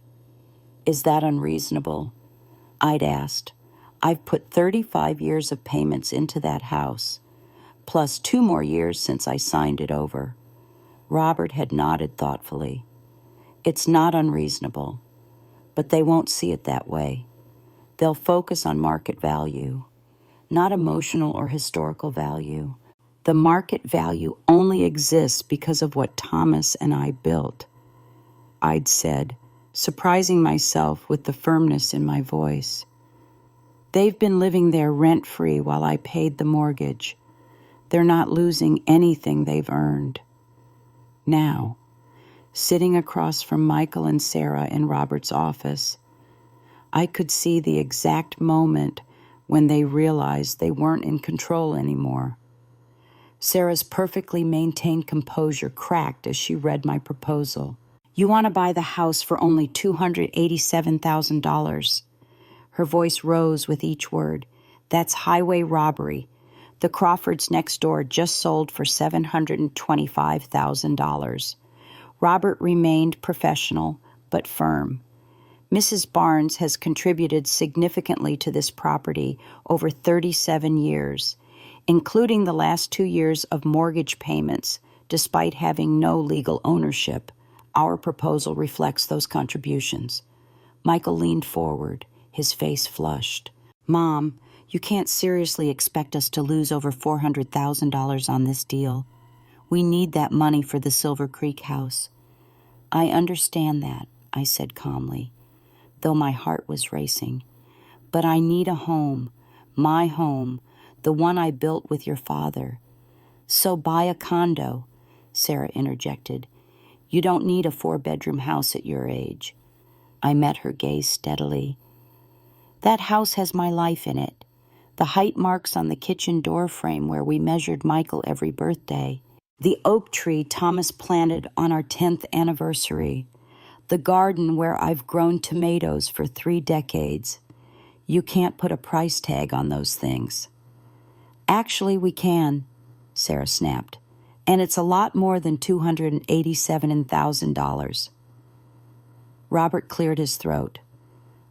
A: Is that unreasonable? I'd asked. I've put 35 years of payments into that house, plus 2 more years since I signed it over. Robert had nodded thoughtfully. It's not unreasonable, but they won't see it that way. They'll focus on market value, not emotional or historical value. The market value only exists because of what Thomas and I built, I'd said, surprising myself with the firmness in my voice. They've been living there rent-free while I paid the mortgage. They're not losing anything they've earned. Now, sitting across from Michael and Sarah in Robert's office, I could see the exact moment when they realized they weren't in control anymore. Sarah's perfectly maintained composure cracked as she read my proposal. You want to buy the house for only $287,000. Her voice rose with each word. That's highway robbery. The Crawfords next door just sold for $725,000. Robert remained professional, but firm. Mrs. Barnes has contributed significantly to this property over 37 years, including the last 2 years of mortgage payments, despite having no legal ownership. Our proposal reflects those contributions. Michael leaned forward, his face flushed. Mom, you can't seriously expect us to lose over $400,000 on this deal. We need that money for the Silver Creek house. I understand that, I said calmly, though my heart was racing. But I need a home, my home, the one I built with your father. So buy a condo, Sarah interjected. You don't need a 4-bedroom house at your age. I met her gaze steadily. That house has my life in it. The height marks on the kitchen door frame where we measured Michael every birthday. The oak tree Thomas planted on our 10th anniversary. The garden where I've grown tomatoes for 3 decades. You can't put a price tag on those things. Actually, we can, Sarah snapped. And it's a lot more than $287,000. Robert cleared his throat.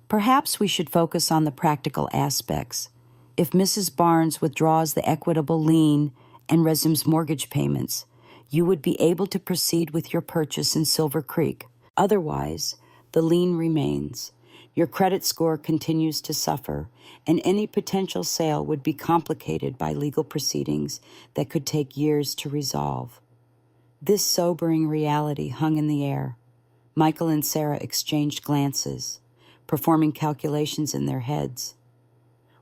A: Perhaps we should focus on the practical aspects. If Mrs. Barnes withdraws the equitable lien and resumes mortgage payments, you would be able to proceed with your purchase in Silver Creek. Otherwise, the lien remains. Your credit score continues to suffer, and any potential sale would be complicated by legal proceedings that could take years to resolve. This sobering reality hung in the air. Michael and Sarah exchanged glances, performing calculations in their heads.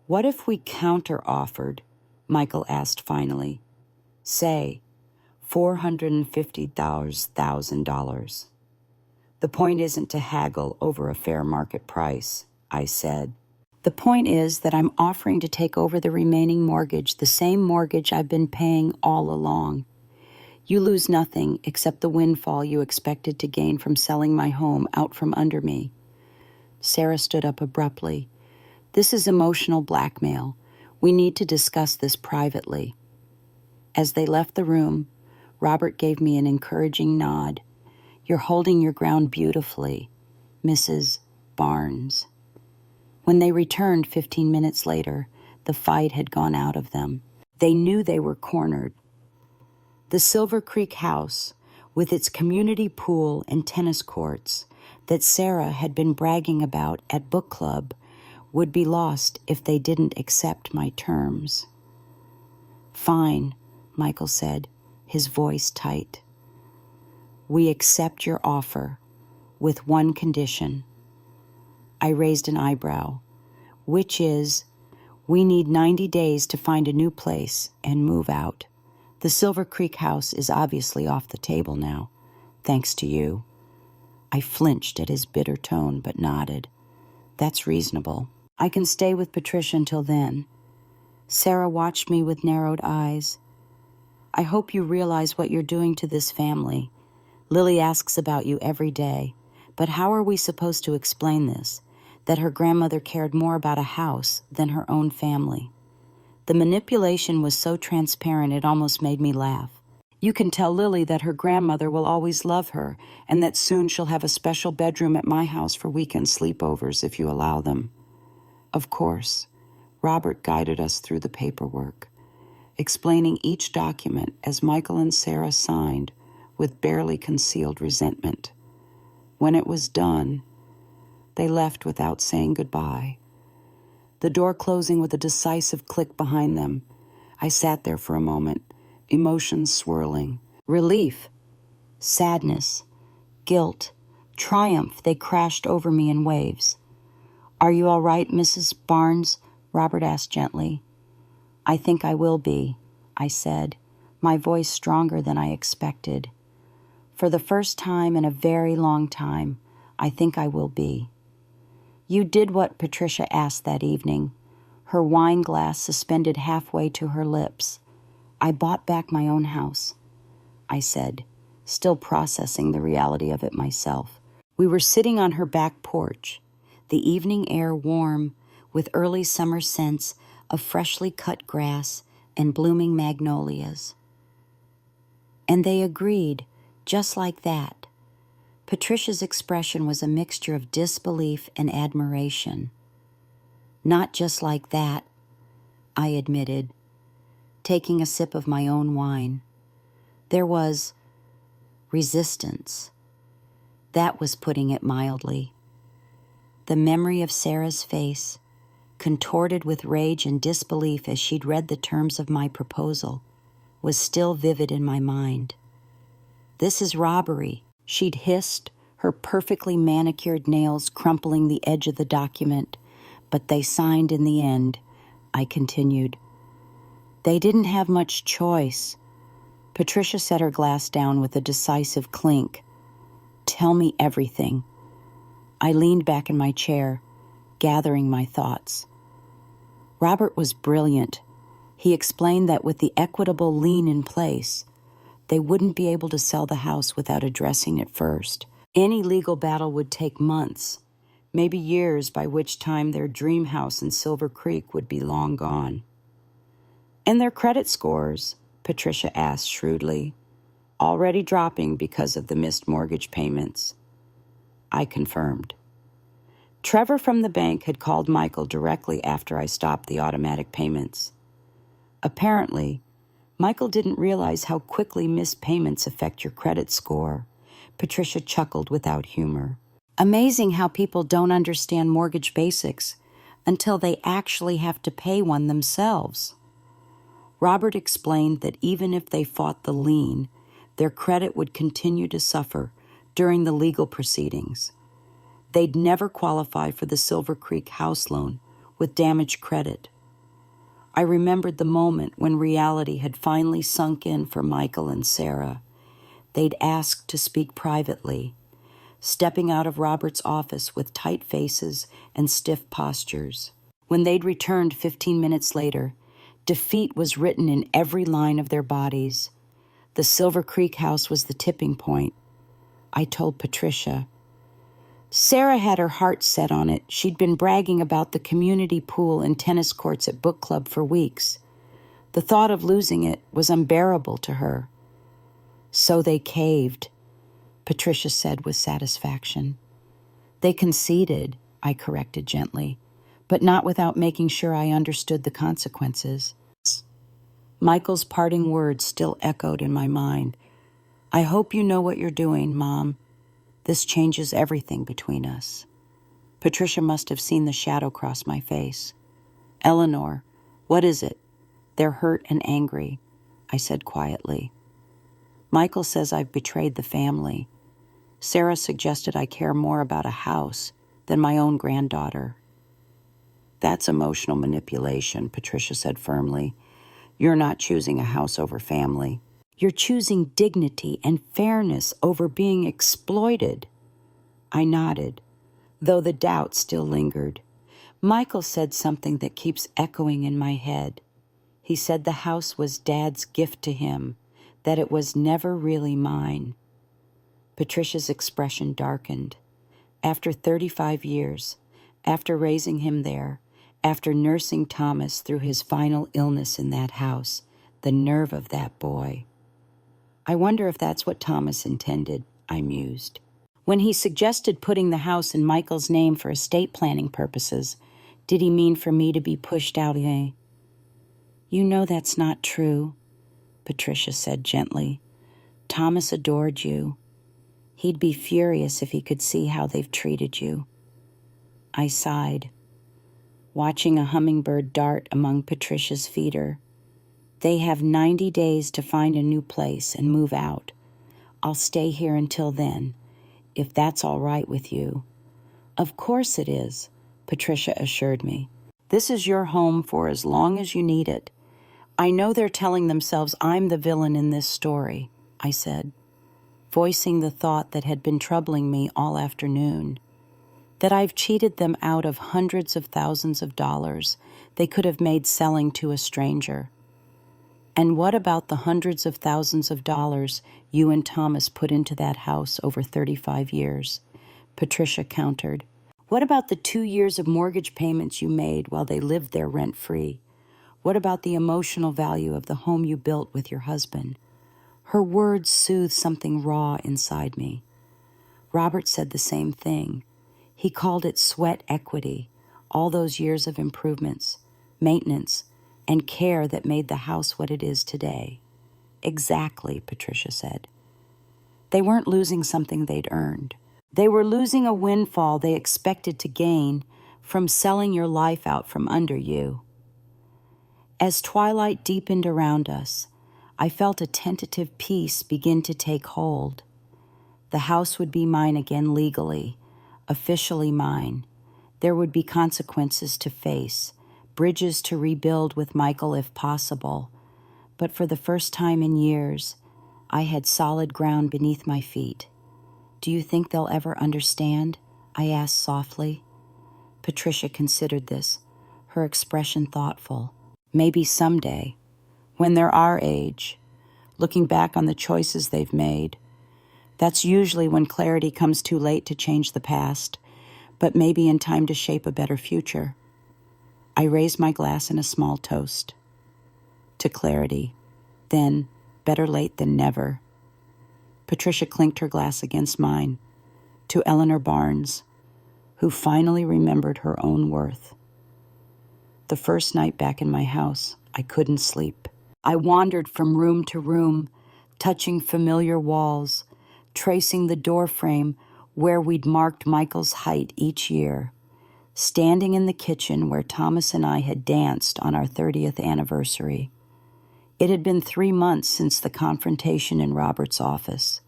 A: "What if we counter-offered?" Michael asked finally. "Say, $450,000. "The point isn't to haggle over a fair market price," I said. "The point is that I'm offering to take over the remaining mortgage, the same mortgage I've been paying all along. You lose nothing except the windfall you expected to gain from selling my home out from under me." Sarah stood up abruptly. "This is emotional blackmail. We need to discuss this privately." As they left the room, Robert gave me an encouraging nod. "You're holding your ground beautifully, Mrs. Barnes." When they returned 15 minutes later, the fight had gone out of them. They knew they were cornered. The Silver Creek house, with its community pool and tennis courts that Sarah had been bragging about at book club, would be lost if they didn't accept my terms. "Fine," Michael said, his voice tight. "We accept your offer, with one condition." I raised an eyebrow, which is, we need 90 days to find a new place and move out. The Silver Creek house is obviously off the table now, thanks to you. I flinched at his bitter tone, but nodded. "That's reasonable. I can stay with Patricia until then." Sarah watched me with narrowed eyes. "I hope you realize what you're doing to this family. Lily asks about you every day, but how are we supposed to explain this, that her grandmother cared more about a house than her own family?" The manipulation was so transparent it almost made me laugh. "You can tell Lily that her grandmother will always love her, and that soon she'll have a special bedroom at my house for weekend sleepovers if you allow them." Of course, Robert guided us through the paperwork, explaining each document as Michael and Sarah signed with barely concealed resentment. When it was done, they left without saying goodbye. The door closing with a decisive click behind them, I sat there for a moment, emotions swirling. Relief, sadness, guilt, triumph, they crashed over me in waves. "Are you all right, Mrs. Barnes?" Robert asked gently. "I think I will be," I said, my voice stronger than I expected. "For the first time in a very long time, I think I will be." You did what Patricia asked that evening, her wine glass suspended halfway to her lips. "I bought back my own house," I said, still processing the reality of it myself. We were sitting on her back porch, the evening air warm with early summer scents of freshly cut grass and blooming magnolias. And they agreed, just like that. Patricia's expression was a mixture of disbelief and admiration. "Not just like that," I admitted, taking a sip of my own wine. There was resistance. That was putting it mildly. The memory of Sarah's face, contorted with rage and disbelief as she'd read the terms of my proposal, was still vivid in my mind. "This is robbery," she'd hissed, her perfectly manicured nails crumpling the edge of the document. "But they signed in the end," I continued. "They didn't have much choice." Patricia set her glass down with a decisive clink. "Tell me everything." I leaned back in my chair, gathering my thoughts. Robert was brilliant. He explained that with the equitable lien in place, they wouldn't be able to sell the house without addressing it first. Any legal battle would take months, maybe years, by which time their dream house in Silver Creek would be long gone. "And their credit scores?" Patricia asked shrewdly. "Already dropping because of the missed mortgage payments." I confirmed. Trevor from the bank had called Michael directly after I stopped the automatic payments. Apparently, Michael didn't realize how quickly missed payments affect your credit score. Patricia chuckled without humor. Amazing how people don't understand mortgage basics until they actually have to pay one themselves. Robert explained that even if they fought the lien, their credit would continue to suffer during the legal proceedings. They'd never qualify for the Silver Creek house loan with damaged credit. I remembered the moment when reality had finally sunk in for Michael and Sarah. They'd asked to speak privately, stepping out of Robert's office with tight faces and stiff postures. When they'd returned 15 minutes later, defeat was written in every line of their bodies. The Silver Creek house was the tipping point. I told Patricia. Sarah had her heart set on it. She'd been bragging about the community pool and tennis courts at book club for weeks. The thought of losing it was unbearable to her. So they caved, Patricia said with satisfaction. They conceded, I corrected gently, but not without making sure I understood the consequences. Michael's parting words still echoed in my mind. I hope you know what you're doing, Mom. This changes everything between us. Patricia must have seen the shadow cross my face. Eleanor, what is it? They're hurt and angry, I said quietly. Michael says I've betrayed the family. Sarah suggested I care more about a house than my own granddaughter. That's emotional manipulation, Patricia said firmly. You're not choosing a house over family. You're choosing dignity and fairness over being exploited. I nodded, though the doubt still lingered. Michael said something that keeps echoing in my head. He said the house was Dad's gift to him, that it was never really mine. Patricia's expression darkened. After 35 years, after raising him there, after nursing Thomas through his final illness in that house, the nerve of that boy. I wonder if that's what Thomas intended, I mused. When he suggested putting the house in Michael's name for estate planning purposes, did he mean for me to be pushed out? You know that's not true, Patricia said gently. Thomas adored you. He'd be furious if he could see how they've treated you. I sighed, watching a hummingbird dart among Patricia's feeder. They have 90 days to find a new place and move out. I'll stay here until then, if that's all right with you. Of course it is, Patricia assured me. This is your home for as long as you need it. I know they're telling themselves I'm the villain in this story, I said, voicing the thought that had been troubling me all afternoon. That I've cheated them out of hundreds of thousands of dollars they could have made selling to a stranger. And what about the hundreds of thousands of dollars you and Thomas put into that house over 35 years? Patricia countered. What about the 2 years of mortgage payments you made while they lived there rent-free? What about the emotional value of the home you built with your husband? Her words soothed something raw inside me. Robert said the same thing. He called it sweat equity, all those years of improvements, maintenance, and care that made the house what it is today. Exactly, Patricia said. They weren't losing something they'd earned. They were losing a windfall they expected to gain from selling your life out from under you. As twilight deepened around us, I felt a tentative peace begin to take hold. The house would be mine again legally, officially mine. There would be consequences to face, bridges to rebuild with Michael if possible. But for the first time in years, I had solid ground beneath my feet. Do you think they'll ever understand? I asked softly. Patricia considered this, her expression thoughtful. Maybe someday, when they're our age, looking back on the choices they've made. That's usually when clarity comes too late to change the past, but maybe in time to shape a better future. I raised my glass in a small toast. To clarity. Then, better late than never. Patricia clinked her glass against mine. To Eleanor Barnes, who finally remembered her own worth. The first night back in my house, I couldn't sleep. I wandered from room to room, touching familiar walls, tracing the doorframe where we'd marked Michael's height each year, standing in the kitchen where Thomas and I had danced on our 30th anniversary. It had been 3 months since the confrontation in Robert's office,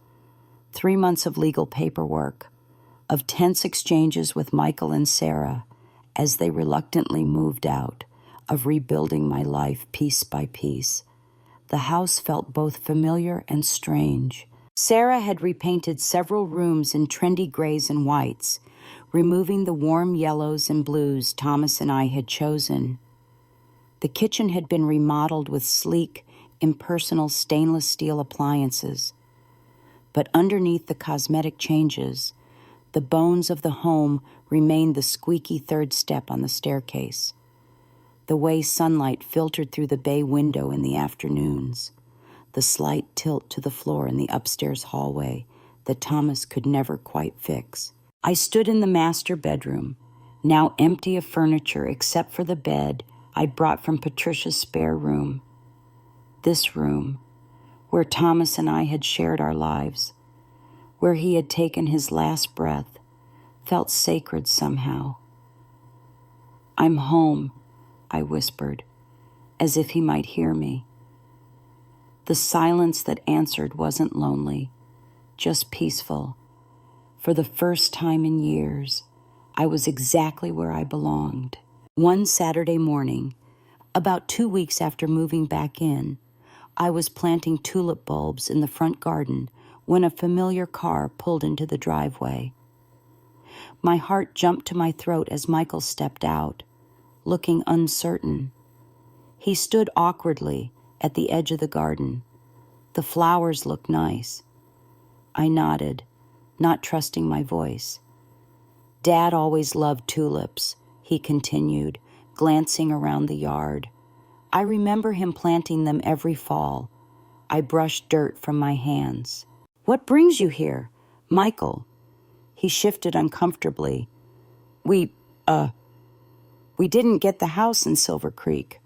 A: 3 months of legal paperwork, of tense exchanges with Michael and Sarah as they reluctantly moved out, of rebuilding my life piece by piece. The house felt both familiar and strange. Sarah had repainted several rooms in trendy grays and whites, removing the warm yellows and blues Thomas and I had chosen. The kitchen had been remodeled with sleek, impersonal stainless steel appliances. But underneath the cosmetic changes, the bones of the home remained the squeaky third step on the staircase, the way sunlight filtered through the bay window in the afternoons, the slight tilt to the floor in the upstairs hallway that Thomas could never quite fix. I stood in the master bedroom, now empty of furniture except for the bed I'd brought from Patricia's spare room. This room, where Thomas and I had shared our lives, where he had taken his last breath, felt sacred somehow. "I'm home," I whispered, as if he might hear me. The silence that answered wasn't lonely, just peaceful. For the first time in years, I was exactly where I belonged. One Saturday morning, about 2 weeks after moving back in, I was planting tulip bulbs in the front garden when a familiar car pulled into the driveway. My heart jumped to my throat as Michael stepped out, looking uncertain. He stood awkwardly at the edge of the garden. The flowers looked nice. I nodded, not trusting my voice. "Dad always loved tulips," he continued, glancing around the yard. "I remember him planting them every fall." I brushed dirt from my hands. "What brings you here, Michael?" He shifted uncomfortably. We didn't get the house in Silver Creek."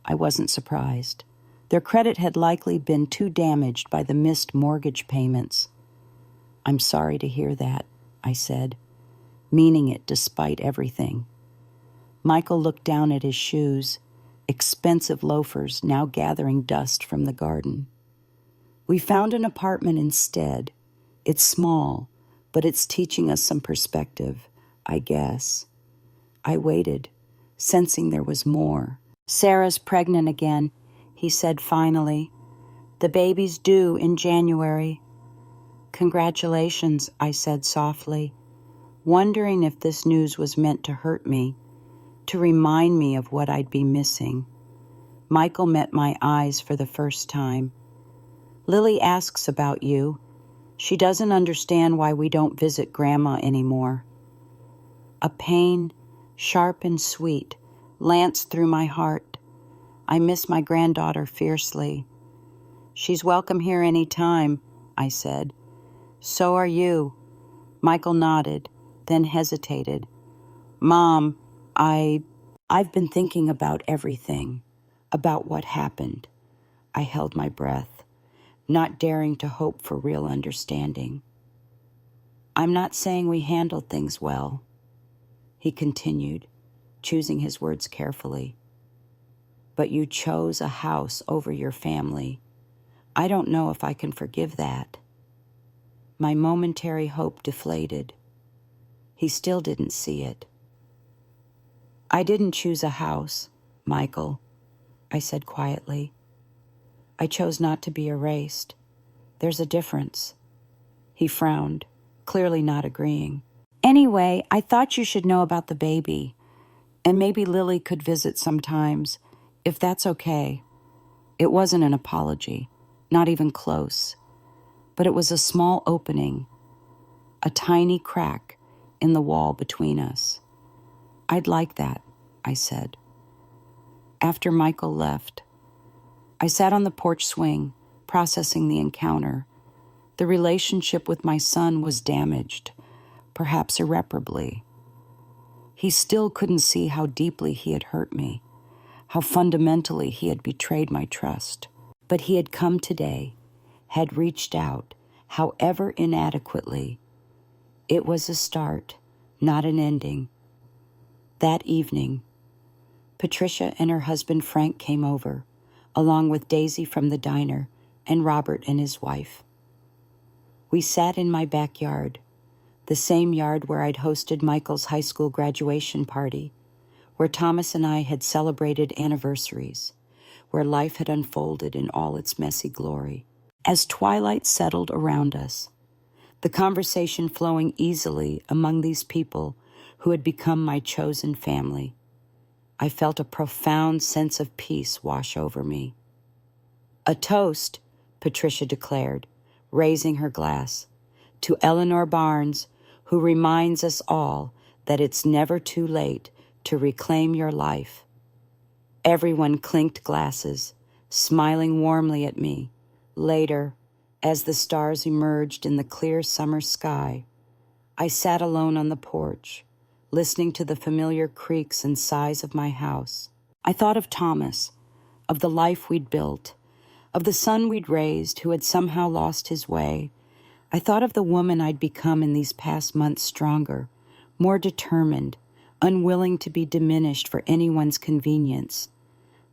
A: I wasn't surprised. Their credit had likely been too damaged by the missed mortgage payments. "I'm sorry to hear that," I said, meaning it despite everything. Michael looked down at his shoes, expensive loafers now gathering dust from the garden. "We found an apartment instead. It's small, but it's teaching us some perspective, I guess." I waited, sensing there was more. "Sarah's pregnant again," he said finally. "The baby's due in January." "Congratulations," I said softly, wondering if this news was meant to hurt me, to remind me of what I'd be missing. Michael met my eyes for the first time. "Lily asks about you. She doesn't understand why we don't visit Grandma anymore." A pain, sharp and sweet, lanced through my heart. I miss my granddaughter fiercely. "She's welcome here any time," I said. "So are you." Michael nodded, then hesitated. "Mom, I've been thinking about everything, about what happened." I held my breath, not daring to hope for real understanding. "I'm not saying we handled things well," he continued, choosing his words carefully. "But you chose a house over your family. I don't know if I can forgive that." My momentary hope deflated. He still didn't see it. "I didn't choose a house, Michael," I said quietly. "I chose not to be erased. There's a difference." He frowned, clearly not agreeing. "Anyway, I thought you should know about the baby, and maybe Lily could visit sometimes, if that's okay." It wasn't an apology, not even close, but it was a small opening, a tiny crack in the wall between us. "I'd like that," I said. After Michael left, I sat on the porch swing, processing the encounter. The relationship with my son was damaged, perhaps irreparably. He still couldn't see how deeply he had hurt me, how fundamentally he had betrayed my trust. But he had come today, had reached out, however inadequately. It was a start, not an ending. That evening, Patricia and her husband Frank came over, along with Daisy from the diner and Robert and his wife. We sat in my backyard, the same yard where I'd hosted Michael's high school graduation party, where Thomas and I had celebrated anniversaries, where life had unfolded in all its messy glory. As twilight settled around us, the conversation flowing easily among these people who had become my chosen family, I felt a profound sense of peace wash over me. "A toast," Patricia declared, raising her glass, "to Eleanor Barnes, who reminds us all that it's never too late to reclaim your life." Everyone clinked glasses, smiling warmly at me. Later, as the stars emerged in the clear summer sky, I sat alone on the porch, listening to the familiar creaks and sighs of my house. I thought of Thomas, of the life we'd built, of the son we'd raised who had somehow lost his way. I thought of the woman I'd become in these past months, stronger, more determined, unwilling to be diminished for anyone's convenience.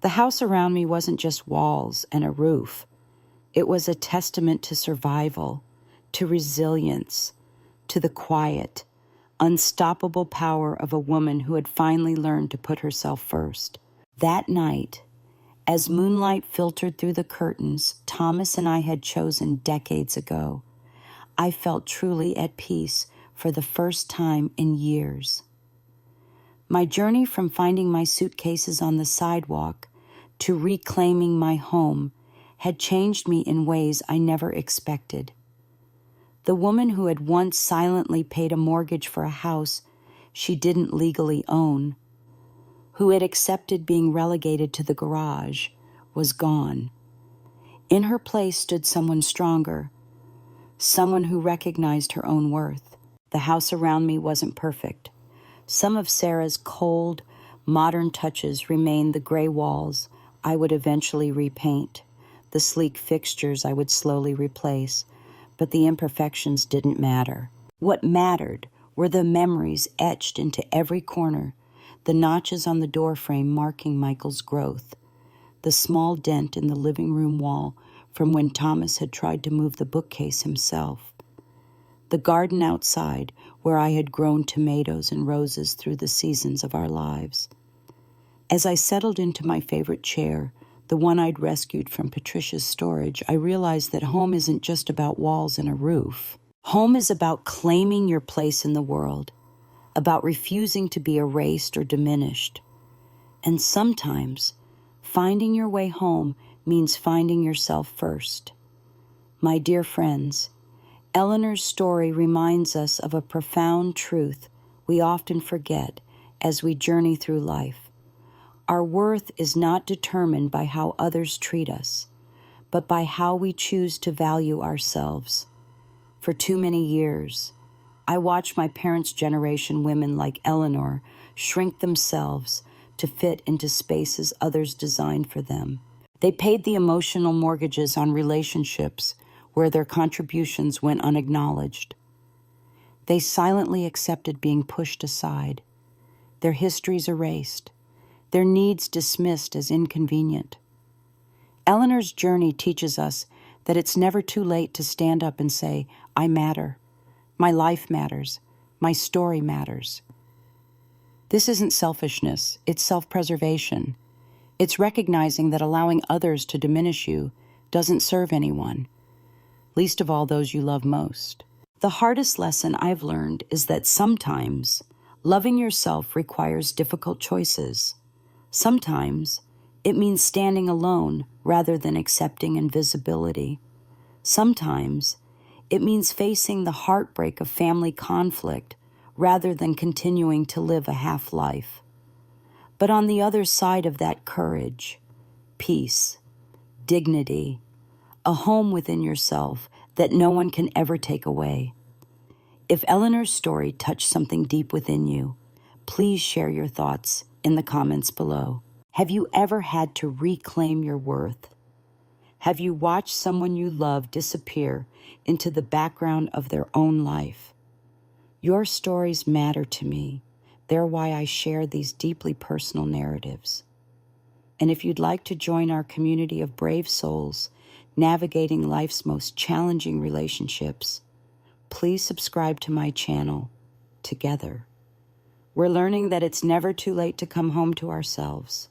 A: The house around me wasn't just walls and a roof. It was a testament to survival, to resilience, to the quiet, unstoppable power of a woman who had finally learned to put herself first. That night, as moonlight filtered through the curtains Thomas and I had chosen decades ago, I felt truly at peace for the first time in years. My journey from finding my suitcases on the sidewalk to reclaiming my home had changed me in ways I never expected. The woman who had once silently paid a mortgage for a house she didn't legally own, who had accepted being relegated to the garage, was gone. In her place stood someone stronger, someone who recognized her own worth. The house around me wasn't perfect. Some of Sarah's cold, modern touches remained: the gray walls I would eventually repaint, the sleek fixtures I would slowly replace, but the imperfections didn't matter. What mattered were the memories etched into every corner, the notches on the doorframe marking Michael's growth, the small dent in the living room wall from when Thomas had tried to move the bookcase himself, the garden outside where I had grown tomatoes and roses through the seasons of our lives. As I settled into my favorite chair, the one I'd rescued from Patricia's storage, I realized that home isn't just about walls and a roof. Home is about claiming your place in the world, about refusing to be erased or diminished. And sometimes, finding your way home means finding yourself first. My dear friends, Eleanor's story reminds us of a profound truth we often forget as we journey through life. Our worth is not determined by how others treat us, but by how we choose to value ourselves. For too many years, I watched my parents' generation women like Eleanor shrink themselves to fit into spaces others designed for them. They paid the emotional mortgages on relationships where their contributions went unacknowledged. They silently accepted being pushed aside, their histories erased, their needs dismissed as inconvenient. Eleanor's journey teaches us that it's never too late to stand up and say, "I matter. My life matters. My story matters." This isn't selfishness, it's self-preservation. It's recognizing that allowing others to diminish you doesn't serve anyone, least of all those you love most. The hardest lesson I've learned is that sometimes loving yourself requires difficult choices. Sometimes it means standing alone rather than accepting invisibility. Sometimes it means facing the heartbreak of family conflict rather than continuing to live a half-life. But on the other side of that courage, peace, dignity, a home within yourself that no one can ever take away. If Eleanor's story touched something deep within you, Please share your thoughts in the comments below. Have you ever had to reclaim your worth? Have you watched someone you love disappear into the background of their own life? Your stories matter to me. They're why I share these deeply personal narratives. And if you'd like to join our community of brave souls navigating life's most challenging relationships, please subscribe to my channel. Together, we're learning that it's never too late to come home to ourselves.